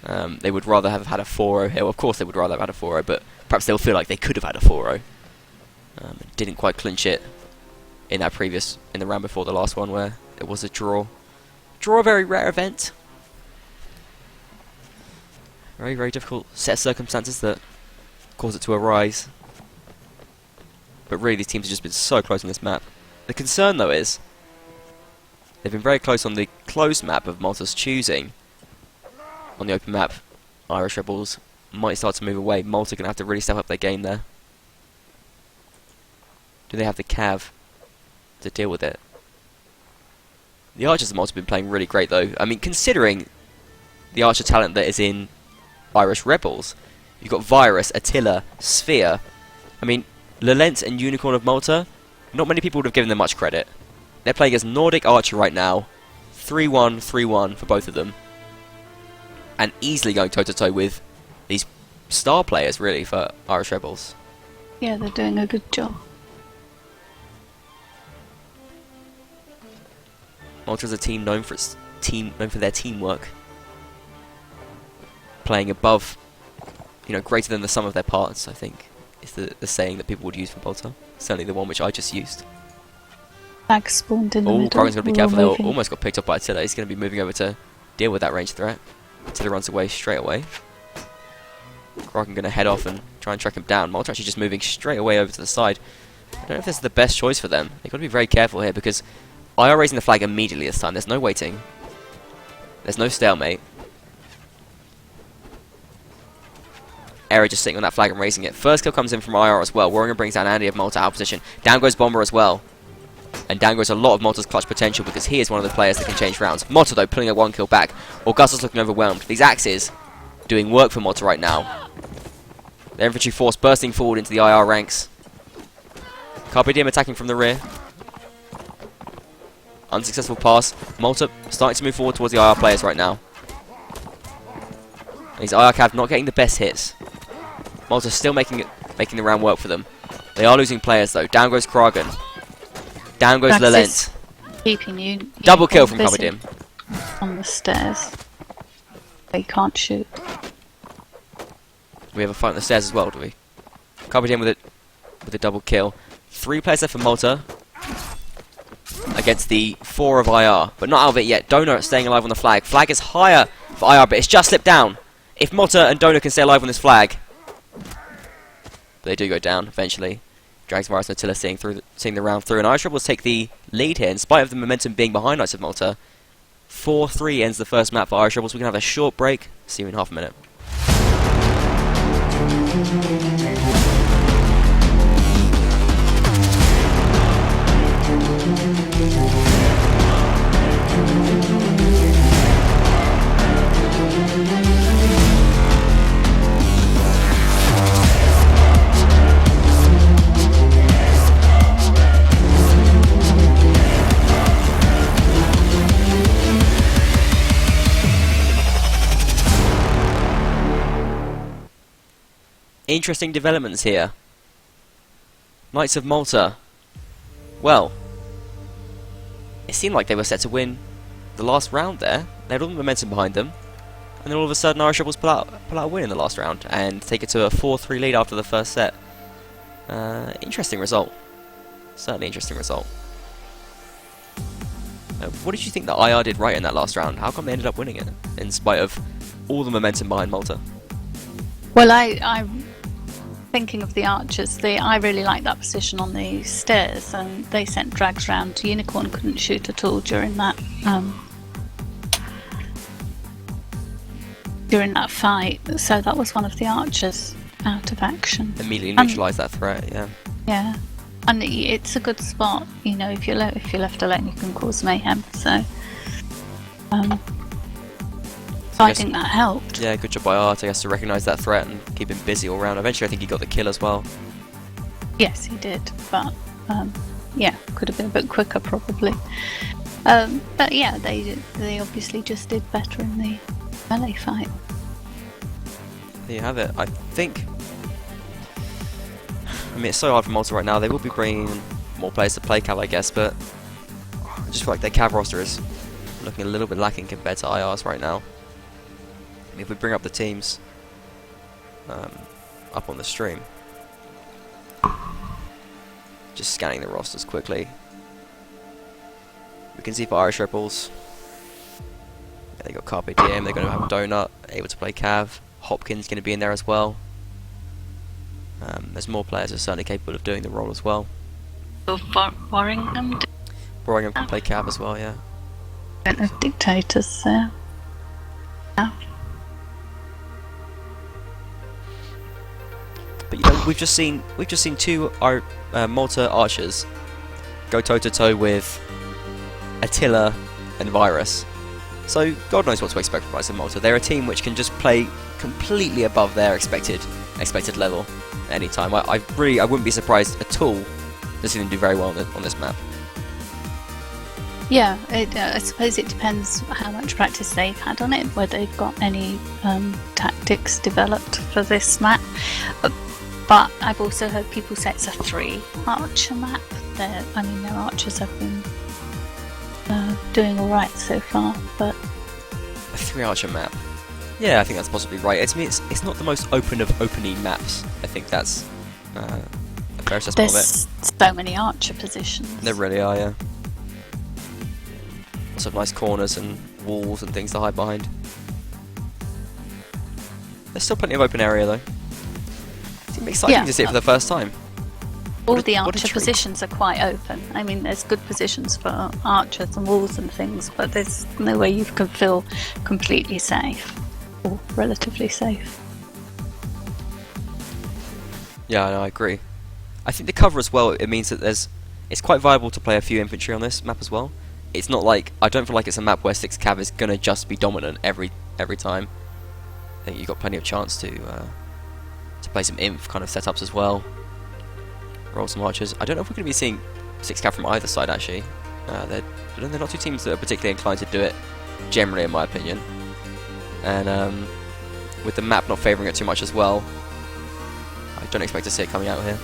they would rather have had a 4-0 here. Well, of course they would rather have had a 4-0, but perhaps they'll feel like they could have had a 4-0. Didn't quite clinch it in the round before the last one where it was a draw. Draw, a very rare event. Very, very difficult set of circumstances that cause it to arise. But really, these teams have just been so close on this map. The concern, though, is they've been very close on the closed map of Malta's choosing. On the open map, Irish Rebels might start to move away. Malta going to have to really step up their game there. Do they have the cav to deal with it? The Archers of Malta have been playing really great, though. I mean, considering the Archer talent that is in Irish Rebels, you've got Virus, Attila, Sphere. I mean, Lelent and Unicorn of Malta, not many people would have given them much credit. They're playing as Nordic Archer right now. 3-1, 3-1 for both of them. And easily going toe-to-toe with these star players, really, for Irish Rebels. Yeah, they're doing a good job. Malta's a team known for their teamwork, playing above, greater than the sum of their parts. I think is the saying that people would use for Malta. Certainly the one which I just used. Flag spawned in the middle. Kragen's got to be careful. They almost got picked up by Attila. He's going to be moving over to deal with that ranged threat. Attila runs away straight away. Kragen going to head off and try and track him down. Malta actually just moving straight away over to the side. I don't know if this is the best choice for them. They've got to be very careful here because IR raising the flag immediately this time. There's no waiting. There's no stalemate. Era just sitting on that flag and raising it. First kill comes in from IR as well. Warringer brings down Andy of Malta out of position. Down goes Bomber as well. And down goes a lot of Malta's clutch potential because he is one of the players that can change rounds. Malta though pulling a 1 kill back. Augustus looking overwhelmed. These axes doing work for Malta right now. The infantry force bursting forward into the IR ranks. Carpe Diem attacking from the rear. Unsuccessful pass. Malta starting to move forward towards the IR players right now. These IR cav not getting the best hits. Malta still making the round work for them. They are losing players though. Down goes Kragen. Down goes Lalent. Keeping you Double kill from Carpe Diem. On the stairs. They can't shoot. We have a fight on the stairs as well, do we? Carpe Diem with a double kill. 3 players left for Malta against the 4 of IR, but not out of it yet. Donut staying alive on the flag. Flag is higher for IR, but it's just slipped down. If Malta and Donut can stay alive on this flag, they do go down eventually. Drags Varus and Attila seeing the round through, and Irish Rebels take the lead here in spite of the momentum being behind Knights of Malta. 4-3 ends the first map for Irish Rebels. We can have a short break. See you in half a minute. Interesting developments here. Knights of Malta. Well, it seemed like they were set to win the last round there. They had all the momentum behind them. And then all of a sudden Irish Rebels pull out a win in the last round and take it to a 4-3 lead after the first set. Interesting result. Certainly interesting result. What did you think that IR did right in that last round? How come they ended up winning it in spite of all the momentum behind Malta? Well, I'm thinking of the archers. I really liked that position on the stairs, and they sent drags round. Unicorn couldn't shoot at all during that fight, so that was one of the archers out of action. Immediately neutralise that threat, yeah. Yeah, and it's a good spot. If you're left alone, you can cause mayhem. So, I think that helped. Yeah, good job by Art, I guess, to recognise that threat and keep him busy all round. Eventually, I think he got the kill as well. Yes, he did, but yeah, could have been a bit quicker probably. But yeah, they obviously just did better in the melee fight. There you have it. I mean, it's so hard for Malta right now. They will be bringing more players to play Cav, I guess, but I just feel like their Cav roster is looking a little bit lacking compared to IR's right now. I mean, if we bring up the teams up on the stream, just scanning the rosters quickly, we can see for Irish Rebels, yeah, they got Carpe Diem, they're going to have Donut, able to play Cav, Hopkins going to be in there as well. There's more players who are certainly capable of doing the role as well. Warringham can play Cav as well, yeah. Dictators there. Yeah. But we've just seen 2 Malta archers go toe to toe with Attila and Virus. So God knows what to expect from Knights of Malta. They're a team which can just play completely above their expected level at any time. I wouldn't be surprised at all to see them do very well on this map. Yeah, I suppose it depends how much practice they've had on it, whether they've got any tactics developed for this map. But I've also heard people say it's a 3-archer map. Their archers have been doing alright so far, but... A 3-archer map? Yeah, I think that's possibly right. To me, it's not the most open of opening maps. I think that's a fair assessment of it. There's so many archer positions. There really are, yeah. Lots of nice corners and walls and things to hide behind. There's still plenty of open area though. It's exciting to see it for the first time. All the archer positions are quite open. I mean, there's good positions for archers and walls and things, but there's no way you can feel completely safe or relatively safe. Yeah, no, I agree. I think the cover as well, it means that it's quite viable to play a few infantry on this map as well. It's not like, I don't feel like it's a map where 6 cav is gonna just be dominant every time. I think you've got plenty of chance to play some inf kind of setups as well. Roll some archers. I don't know if we're going to be seeing 6 cav from either side actually. They're not two teams that are particularly inclined to do it, generally in my opinion. And with the map not favouring it too much as well, I don't expect to see it coming out here.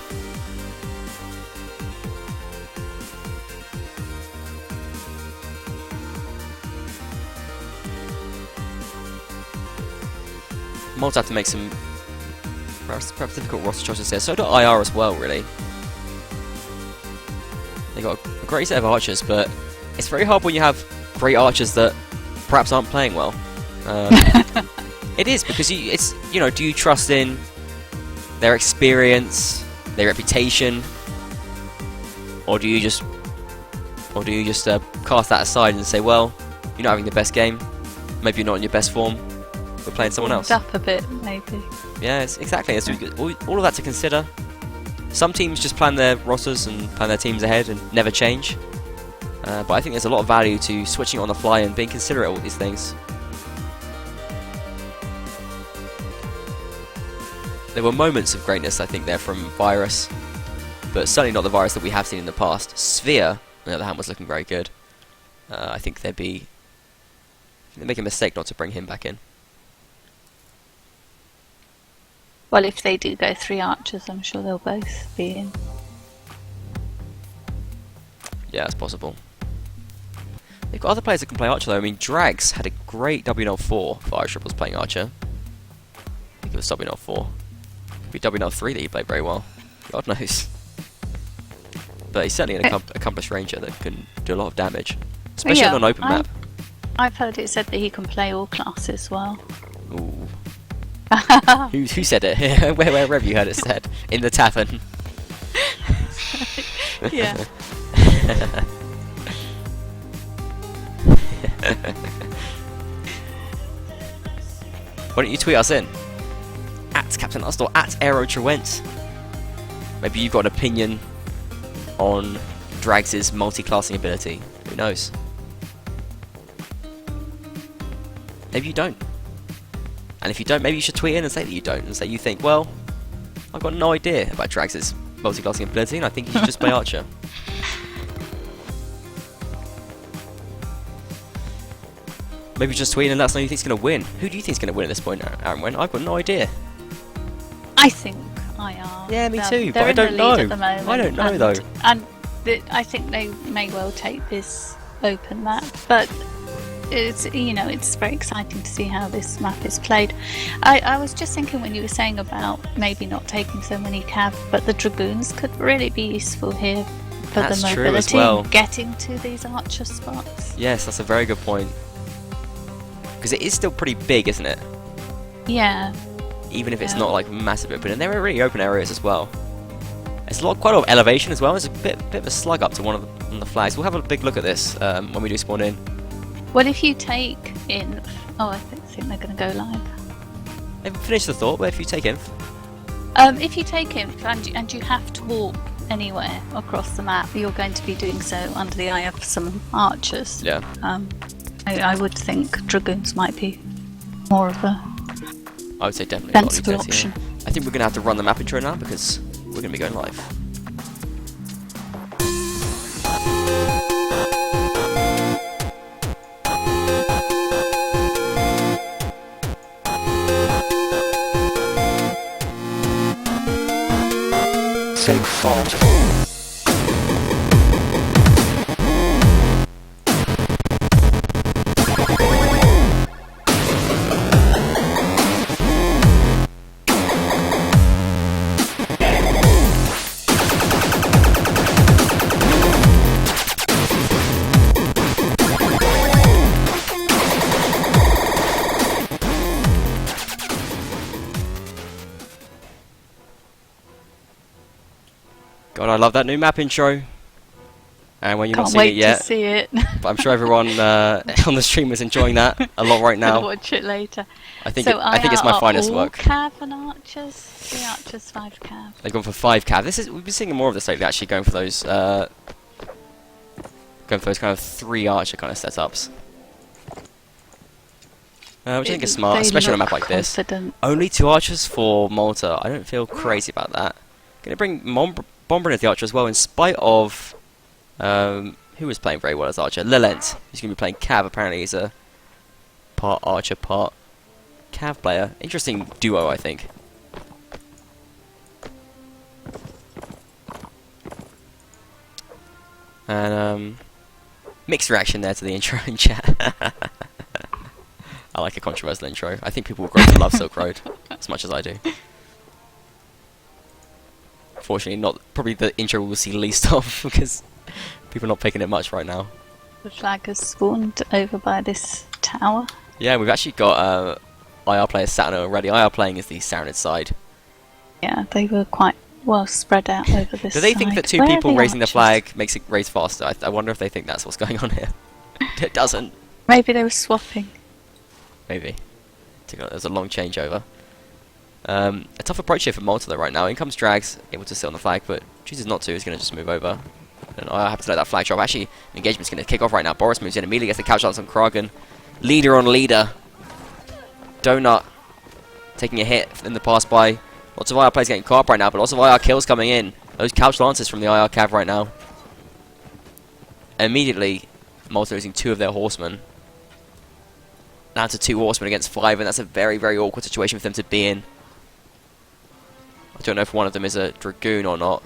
Malta have to make some perhaps difficult roster choices here. So do IR as well, really. They got a great set of archers, but it's very hard when you have great archers that perhaps aren't playing well. It is because do you trust in their experience, their reputation, or do you just cast that aside and say, well, you're not having the best game, maybe you're not in your best form. We're playing someone else. Up a bit, maybe. Yes, exactly. It's all of that to consider. Some teams just plan their rosters and plan their teams ahead and never change. But I think there's a lot of value to switching on the fly and being considerate of all these things. There were moments of greatness, I think, there from Virus, but certainly not the Virus that we have seen in the past. Sphere, on the other hand, was looking very good. I think they'd make a mistake not to bring him back in. Well, if they do go 3 archers, I'm sure they'll both be in. Yeah, it's possible. They've got other players that can play archer though. I mean, Drags had a great WNL4 for Irish Ripples playing archer. I think it was WNL4. Could be WNL3 that he played very well. God knows. But he's certainly an accomplished ranger that can do a lot of damage. Especially on an open map. I've heard it said that he can play all classes well. Ooh. Who said it? Where have you heard it said? In the tavern. Yeah. Why don't you tweet us in? At Captain Lust or at Aero Trewent. Maybe you've got an opinion on Drags' multi-classing ability. Who knows? Maybe you don't. And if you don't, maybe you should tweet in and say that you don't, and say you think, well, I've got no idea about Drags' multi-classing ability, and I think you should just play Archer. Maybe just tweet in and let us know who you think's going to win. Who do you think's going to win at this point, Aaron? I've got no idea. I think IR. Yeah, me too, but I don't know. I don't know though. And I think they may well take this open map, but it's it's very exciting to see how this map is played. I was just thinking when you were saying about maybe not taking so many cav, but the dragoons could really be useful here for That's the true mobility as well. and getting to these archer spots. Yes, that's a very good point. Because it is still pretty big, isn't it? Yeah. Even if it's not like massive open, and there are really open areas as well. It's quite a lot of elevation as well. There's a bit of a slug up to one of the flags. We'll have a big look at this when we do spawn in. Well, if you take inf, I think they're going to go live. Finish the thought. But if you take inf, if you take inf and you have to walk anywhere across the map, you're going to be doing so under the eye of some archers. Yeah. I would think dragoons might be more of a I would say definitely sensible option. I think we're going to have to run the map intro now because we're going to be going live. But I love that new map intro. And when you're not Can't seeing wait it yet, to see it. but I'm sure everyone on the stream is enjoying that a lot right now. I'll watch it later. I think it's my finest work. Cav and archers. The archers 5 cav. They've gone for 5 cav. We've been seeing more of this lately. Actually, going for those kind of 3 archer kind of setups. Which I think is smart, especially on a map like this. Only 2 archers for Malta. I don't feel crazy about that. Going to bring Bomber as the archer as well, in spite of who was playing very well as archer. Lelent, who's going to be playing cav. Apparently, he's a part archer, part cav player. Interesting duo, I think. And mixed reaction there to the intro in chat. I like a controversial intro. I think people will grow to love Silk Road as much as I do. Fortunately, probably the intro we'll see least of because people are not picking it much right now. The flag has spawned over by this tower. Yeah, we've actually got IR players sat on it already. IR playing is the Saranid side. Yeah, they were quite well spread out over this Do they think side. that 2 people raising the flag makes it raise faster? I wonder if they think that's what's going on here. It doesn't. Maybe they were swapping. Maybe. There's a long changeover. A tough approach here for Malta though right now. In comes Drags, able to sit on the flag, but chooses not to. He's going to just move over. And I have to let that flag drop. Actually, engagement's going to kick off right now. Boris moves in, immediately gets the couch on some Kragan. Leader on leader. Donut taking a hit in the pass by. Lots of IR players getting caught up right now, but lots of IR kills coming in. Those couch lances from the IR cav right now. Immediately, Malta losing 2 of their horsemen. Now to 2 horsemen against 5, and that's a very, very awkward situation for them to be in. I don't know if one of them is a Dragoon or not,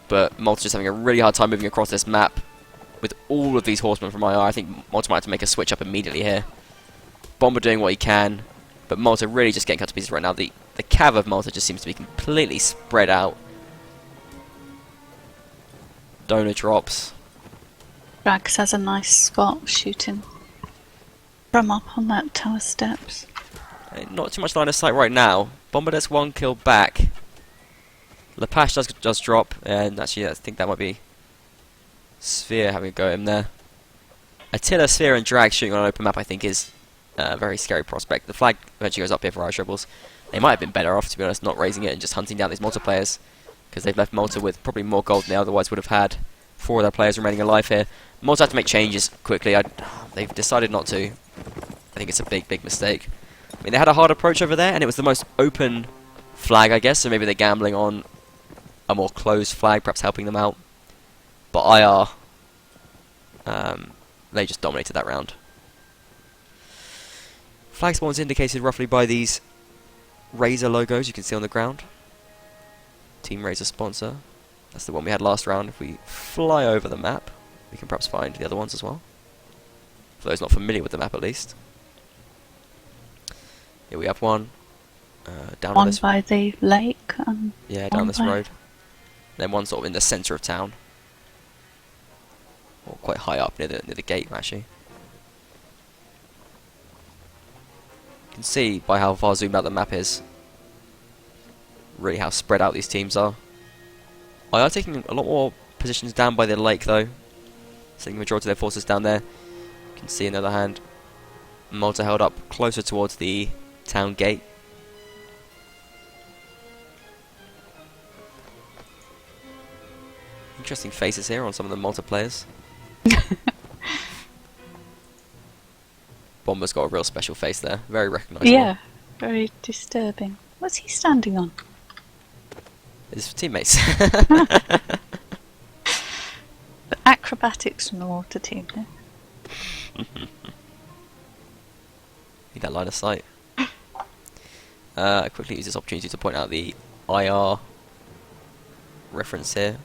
but Malta's just having a really hard time moving across this map with all of these horsemen from IR. I think Malta might have to make a switch up immediately here. Bomber doing what he can, but Malta really just getting cut to pieces right now. The cav of Malta just seems to be completely spread out. Donor drops. Drax has a nice spot shooting from up on that tower steps. Not too much line of sight right now. Bomber does 1 kill back. Lepash does drop, and actually I think that might be Sphere having a go at him there. Attila, Sphere and Drag shooting on an open map I think is a very scary prospect. The flag eventually goes up here for Irish Rebels. They might have been better off, to be honest, not raising it and just hunting down these Malta players, because they've left Malta with probably more gold than they otherwise would have had. 4 of their players remaining alive here. Malta have to make changes quickly. They've decided not to. I think it's a big, big mistake. I mean, they had a hard approach over there, and it was the most open flag, I guess, so maybe they're gambling on a more closed flag, perhaps helping them out. But IR, they just dominated that round. Flag spawns indicated roughly by these Razor logos you can see on the ground. Team Razor sponsor. That's the one we had last round. If we fly over the map, we can perhaps find the other ones as well. For those not familiar with the map, at least. Here we have one. Down One this by the lake. yeah, down this road. Then one sort of in the centre of town. Or quite high up near the gate, actually. You can see by how far zoomed out the map is, really how spread out these teams are. I are taking a lot more positions down by the lake though, sending the majority of their forces down there. You can see on the other hand, Malta held up closer towards the town gate. Interesting faces here on some of the Malta players. Bomber's got a real special face there, very recognisable. Yeah, very disturbing. What's he standing on? His teammates. The acrobatics from the water team there. Need that line of sight. Quickly use this opportunity to point out the IR reference here.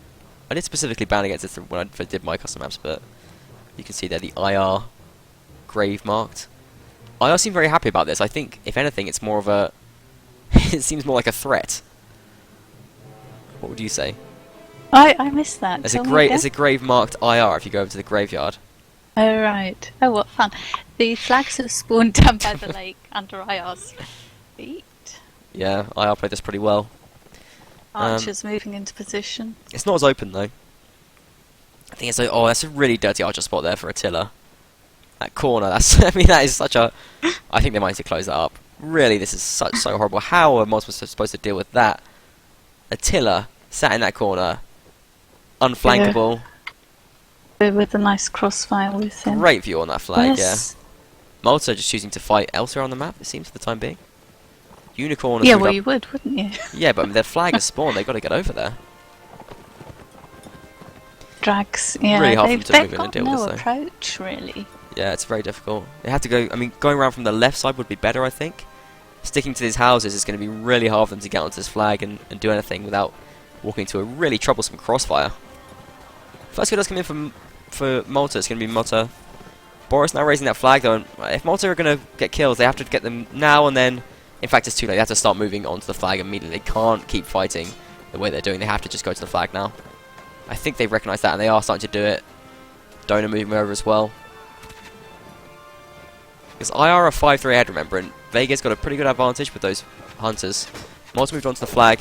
I did specifically ban against this when I did my custom maps, but you can see there the IR grave marked. IR seem very happy about this. I think, if anything, it's more of a... it seems more like a threat. What would you say? I missed that. There's a grave marked IR if you go over to the graveyard. Oh right. Oh, what fun. The flags have spawned down by the lake under IR's feet. Yeah, IR played this pretty well. Archers moving into position. It's not as open though. I think it's like, oh, that's a really dirty archer spot there for Attila. That corner, that's, I mean, that is such a, I think they might need to close that up. Really, this is so horrible. How are Malta supposed to deal with that? Attila sat in that corner, unflankable. Yeah. With a nice crossfire with him. Great view on that flag, yes. yeah. Malta just choosing to fight elsewhere on the map, it seems, for the time being. Unicorn. Yeah, well, you would, wouldn't you? Yeah, but I mean, their flag has spawned. They've got to get over there. Drags. Yeah, really hard for them to move in and deal with no this, though. approach, really. Yeah, it's very difficult. They have to go. I mean, going around from the left side would be better, I think. Sticking to these houses is going to be really hard for them to get onto this flag and do anything without walking into a really troublesome crossfire. First kill does come in for Malta. It's going to be Malta. Boris now raising that flag, though. And if Malta are going to get kills, they have to get them now and then. In fact, it's too late. They have to start moving onto the flag immediately. They can't keep fighting the way they're doing. They have to just go to the flag now. I think they've recognised that, and they are starting to do it. Donor moving over as well. Because IR are 5-3 ahead, remember, and Vega's got a pretty good advantage with those hunters. Malta moved onto the flag.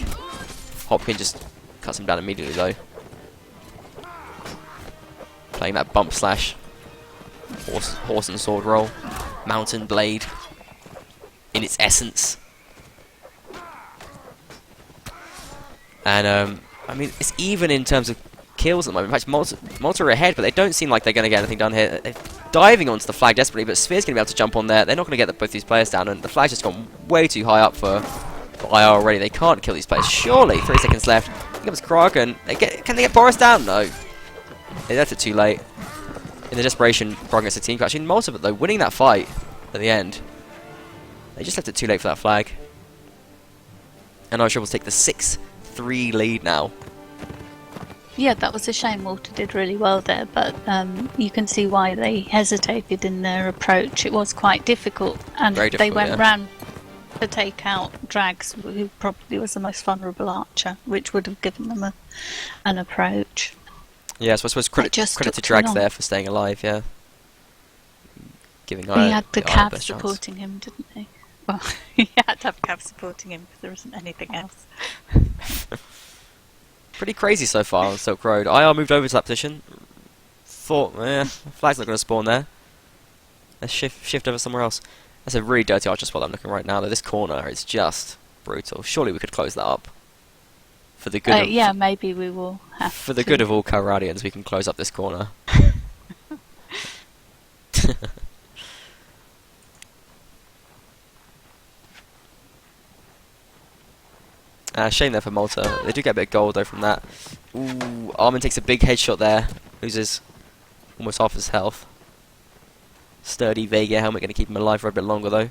Hopkins just cuts him down immediately, though. Playing that bump slash. Horse and sword roll. Mount&blade. In its essence. And, I mean, it's even in terms of kills at the moment. In fact, Malta are ahead, but they don't seem like they're going to get anything done here. They're diving onto the flag desperately, but Sphere's going to be able to jump on there. They're not going to get both these players down, and the flag's just gone way too high up for IR already. They can't kill these players. Surely, 3 seconds left. Here comes Kraken. Can they get Boris down? No. They left it too late. In the desperation, Kraken gets a team catch. In Malta, but though, winning that fight at the end, they just left it too late for that flag. And Irish will take the 6-3 lead now. Yeah, that was a shame. Malta did really well there, but you can see why they hesitated in their approach. It was quite difficult, and they went round to take out Drags, who probably was the most vulnerable archer, which would have given them an approach. Yeah, so I suppose credit to Drags there for staying alive, yeah. Giving Iron, he had the Iron Cav supporting him, didn't he? Well, he had to have Cav supporting him because there isn't anything else. Pretty crazy so far on Silk Road. IR moved over to that position. Thought, flag's not going to spawn there. Let's shift over somewhere else. That's a really dirty archer spot I'm looking right now, though. This corner is just brutal. Surely we could close that up. For the good of... yeah, maybe we will have For the good of all Caradians, we can close up this corner. Shame there for Malta. They do get a bit of gold though from that. Ooh, Armin takes a big headshot there. Loses almost half his health. Sturdy Vega helmet going to keep him alive for a bit longer though.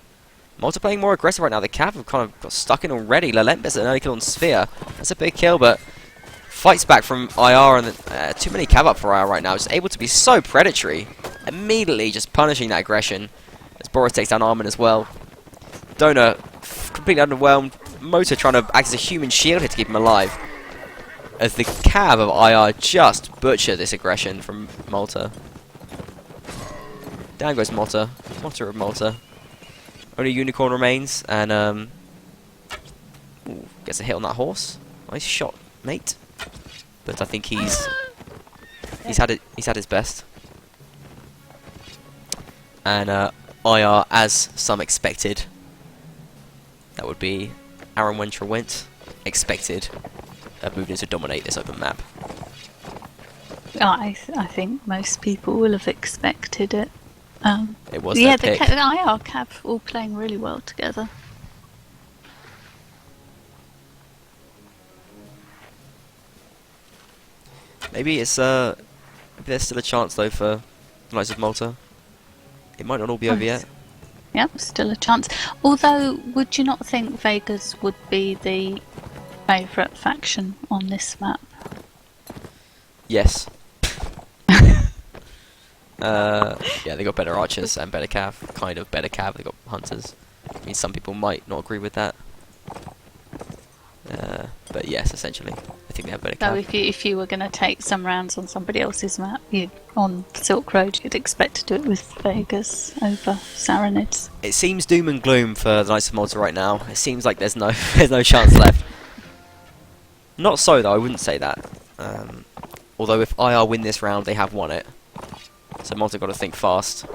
Malta playing more aggressive right now. The Cav have kind of got stuck in already. Lalent gets an early kill on Sphere. That's a big kill, but fights back from IR, and too many Cav up for IR right now. Just able to be so predatory. Immediately just punishing that aggression. As Boris takes down Armin as well. Donor completely underwhelmed. Motor trying to act as a human shield here to keep him alive. As the Cav of IR just butcher this aggression from Malta. Down goes Malta. Malta of Malta. Only Unicorn remains, and ooh, gets a hit on that horse. Nice shot, mate. But I think he's had his best. And IR, as some expected, that would be Aaron Wentra expected, moved in to dominate this open map. I think most people will have expected it. It was yeah, the IR Cav all playing really well together. Maybe it's maybe there's still a chance though for the Knights of Malta. It might not all be over yet. Yep, still a chance. Although, would you not think Vegas would be the favourite faction on this map? Yes. Yeah, they got better archers and better cav. Kind of better cav. They got hunters. I mean, some people might not agree with that. But yes, essentially, I think they have better cav. So if you were going to take some rounds on somebody else's map, on Silk Road, you'd expect to do it with Vegas over Saranids. It seems doom and gloom for the Knights of Malta right now. It seems like there's no chance left. Not so though, I wouldn't say that. Although if IR win this round, they have won it. So Malta got to think fast.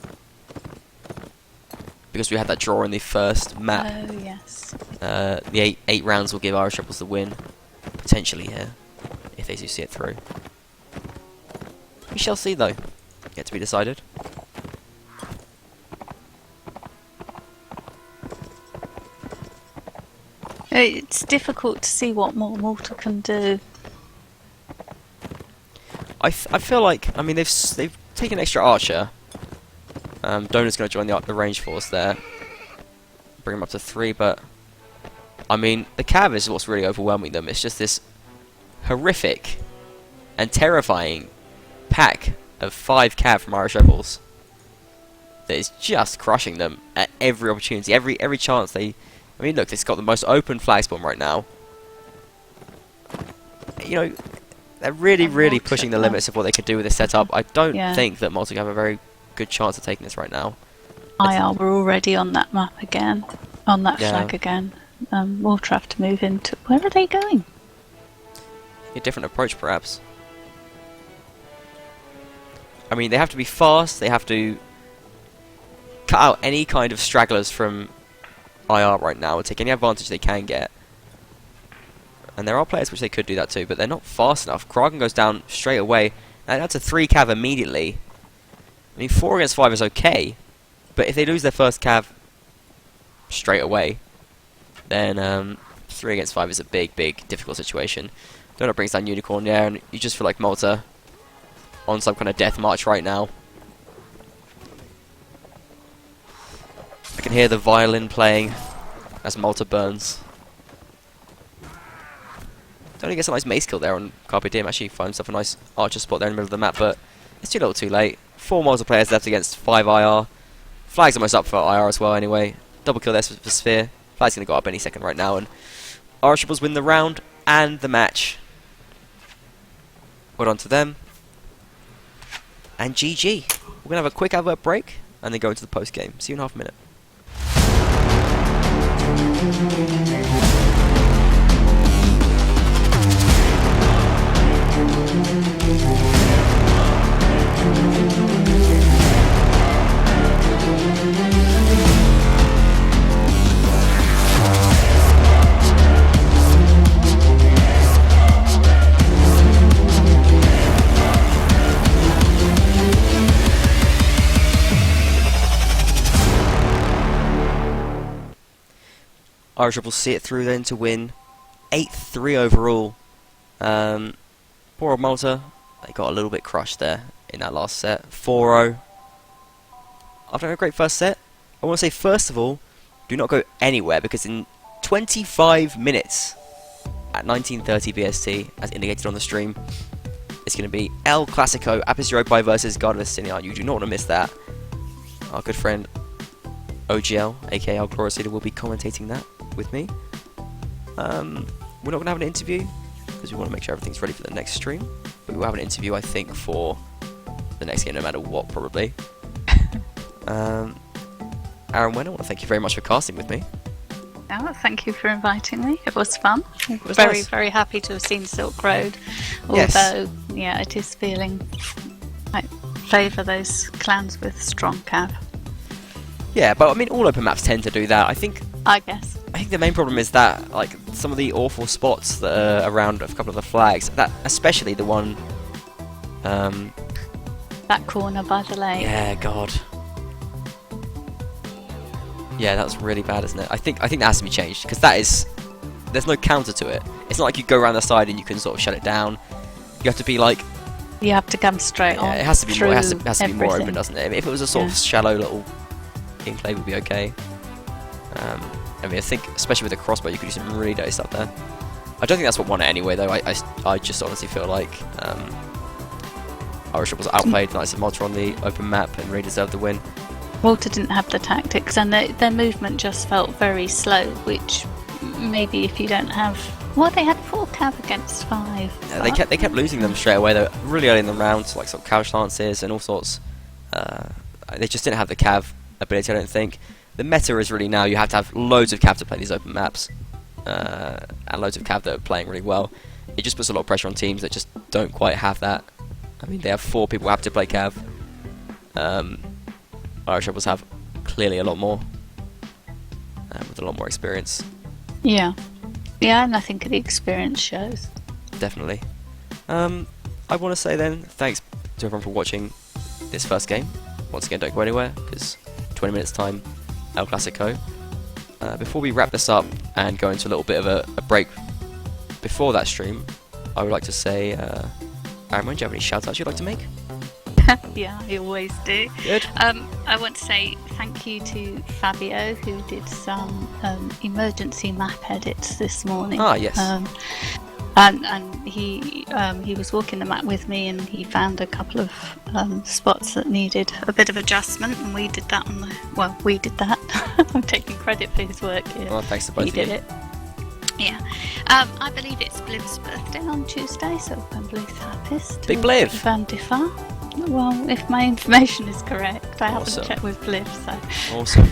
Because we had that draw in the first map. Oh, yes. The eight rounds will give Irish Rebels the win. Potentially here. If they do see it through. We shall see though. Yet to be decided. It's difficult to see what more Malta can do. I feel like, I mean, they've taken an extra archer. Donut's going to join the range force there. Bring them up to 3, but I mean, the cav is what's really overwhelming them. It's just this horrific and terrifying pack of 5 cav from Irish Rebels that is just crushing them at every opportunity, every chance they. I mean, look, it's got the most open flag spawn right now. You know, they're really pushing the limits of what they could do with this setup. I don't think that Malta have a very good chance of taking this right now. IR were already on that map again, on that flag again. Malta have to move into. Where are they going? A different approach, perhaps. I mean, they have to be fast. They have to cut out any kind of stragglers from IR right now and take any advantage they can get. And there are players which they could do that too, but they're not fast enough. Kraken goes down straight away, and that's a 3 cav immediately. I mean, 4 against 5 is okay, but if they lose their first cav straight away, then 3 against 5 is a big difficult situation. Donut brings down Unicorn, yeah, and you just feel like Malta on some kind of death march right now. I can hear the violin playing as Malta burns. Donut gets a nice mace kill there on Carpe Diem. Actually finds himself a nice archer spot there in the middle of the map, but it's too little too late. 4 Malta players left against 5 IR. Flag's almost up for IR as well anyway. Double kill there for Sphere. Flag's going to go up any second right now, and Irish Rebels win the round and the match. Well done to them. And GG. We're going to have a quick advert break and then go into the post game. See you in half a minute. Irish Rebels see it through then to win 8-3 overall. Poor old Malta, they got a little bit crushed there in that last set. 4-0. After a great first set, I want to say first of all, do not go anywhere because in 25 minutes at 19:30 BST, as indicated on the stream, it's going to be El Clasico, Apis Europa versus Guard of Abyssinia. You do not want to miss that. Our good friend OGL, aka our Glorious Leader, will be commentating that with me. We're not going to have an interview because we want to make sure everything's ready for the next stream, but we will have an interview I think for the next game no matter what probably. Aaron Wenner, I want to thank you very much for casting with me. Oh, thank you for inviting me. It was fun. It was very nice. Very happy to have seen Silk Road, Yes. although yeah, it is feeling I favour those clans with strong cav, Yeah, but I mean all open maps tend to do that. I think guess. the main problem is that like some of the awful spots that are around a couple of the flags, that especially the one That corner by the lake. yeah, God. Yeah, that's really bad, isn't it? I think that has to be changed because there's no counter to it. It's not like you go around the side and you can sort of shut it down. You have to be like, You have to come straight on. yeah, it has to be more. It has to be more open, everything. doesn't it? If it was a sort of shallow little enclave, would be okay. I mean, I think especially with the crossbow, you could do some really dirty stuff there. I don't think that's what won it anyway, though. I just honestly feel like Irish was outplayed Knights of Malta on the open map and really deserved the win. Walter didn't have the tactics, and their movement just felt very slow, which maybe if you don't have... Well, they had 4 cav against 5. Yeah, they kept losing them straight away, though, really early in the round, like sort of couch lances and all sorts. They just didn't have the cav ability, I don't think. The meta is really now you have to have loads of cav to play these open maps, and loads of cav that are playing really well. it just puts a lot of pressure on teams that just don't quite have that. I mean, they have 4 people who have to play Cav. Irish Rebels have clearly a lot more, with a lot more experience. Yeah. Yeah, and I think the experience shows. Definitely. I want to say then, thanks to everyone for watching this first game. Once again, don't go anywhere, because 20 minutes time, El Clasico. Before we wrap this up and go into a little bit of a break before that stream, I would like to say, Aaron, do you have any shout-outs you'd like to make? Yeah, I always do. Good. I want to say thank you to Fabio, who did some emergency map edits this morning. Ah, yes. And he was walking the map with me, and he found a couple of spots that needed a bit of adjustment, and we did that we did that. I'm taking credit for his work here. Well, thanks to both of you. He did it. Yeah. I believe it's Bliv's birthday on Tuesday, so I'm Bliv's happiest. Big Bliv! Van Diffar. Well, if my information is correct, I Awesome. haven't checked with Bliv, so. Awesome.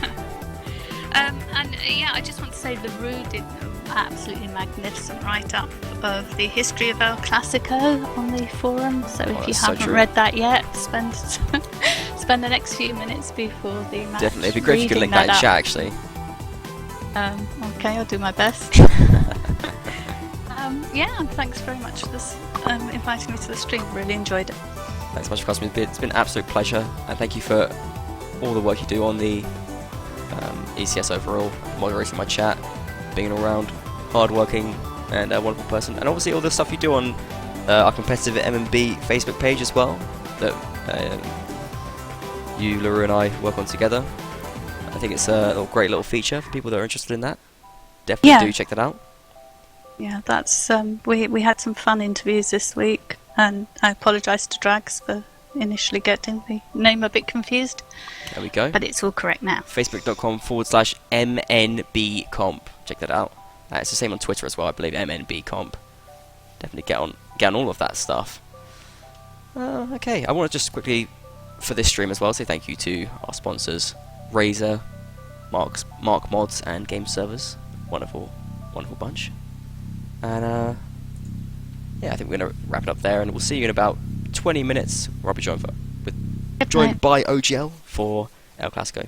And yeah, I just want to say LaRue did an absolutely magnificent write-up of the history of El Clasico on the forum. So if you haven't read that yet, spend the next few minutes before the match. Definitely, it'd be great if you could link that in chat, actually. Okay, I'll do my best. Yeah, and thanks very much for this, inviting me to the stream. Really enjoyed it. Thanks so much for asking me. It's been an absolute pleasure, and thank you for all the work you do on the ECS overall, moderating my chat, being an all-round hard-working and a wonderful person, and obviously all the stuff you do on our competitive M&B Facebook page as well, that you, LaRue, and I work on together. I think it's a great little feature for people that are interested in that. Definitely do check that out. Yeah, that's we had some fun interviews this week, and I apologise to Drags for initially getting the name a bit confused. There we go. But it's all correct now. Facebook.com/MNBcomp. Check that out. It's the same on Twitter as well, I believe, MNBcomp. Definitely get on all of that stuff. Okay, I want to just quickly, for this stream as well, say thank you to our sponsors, Razer, Mark Mods, and Game Servers. Wonderful, wonderful bunch. And yeah, I think we're going to wrap it up there, and we'll see you in about 20 minutes, where I'll be joined by OGL for El Clasico.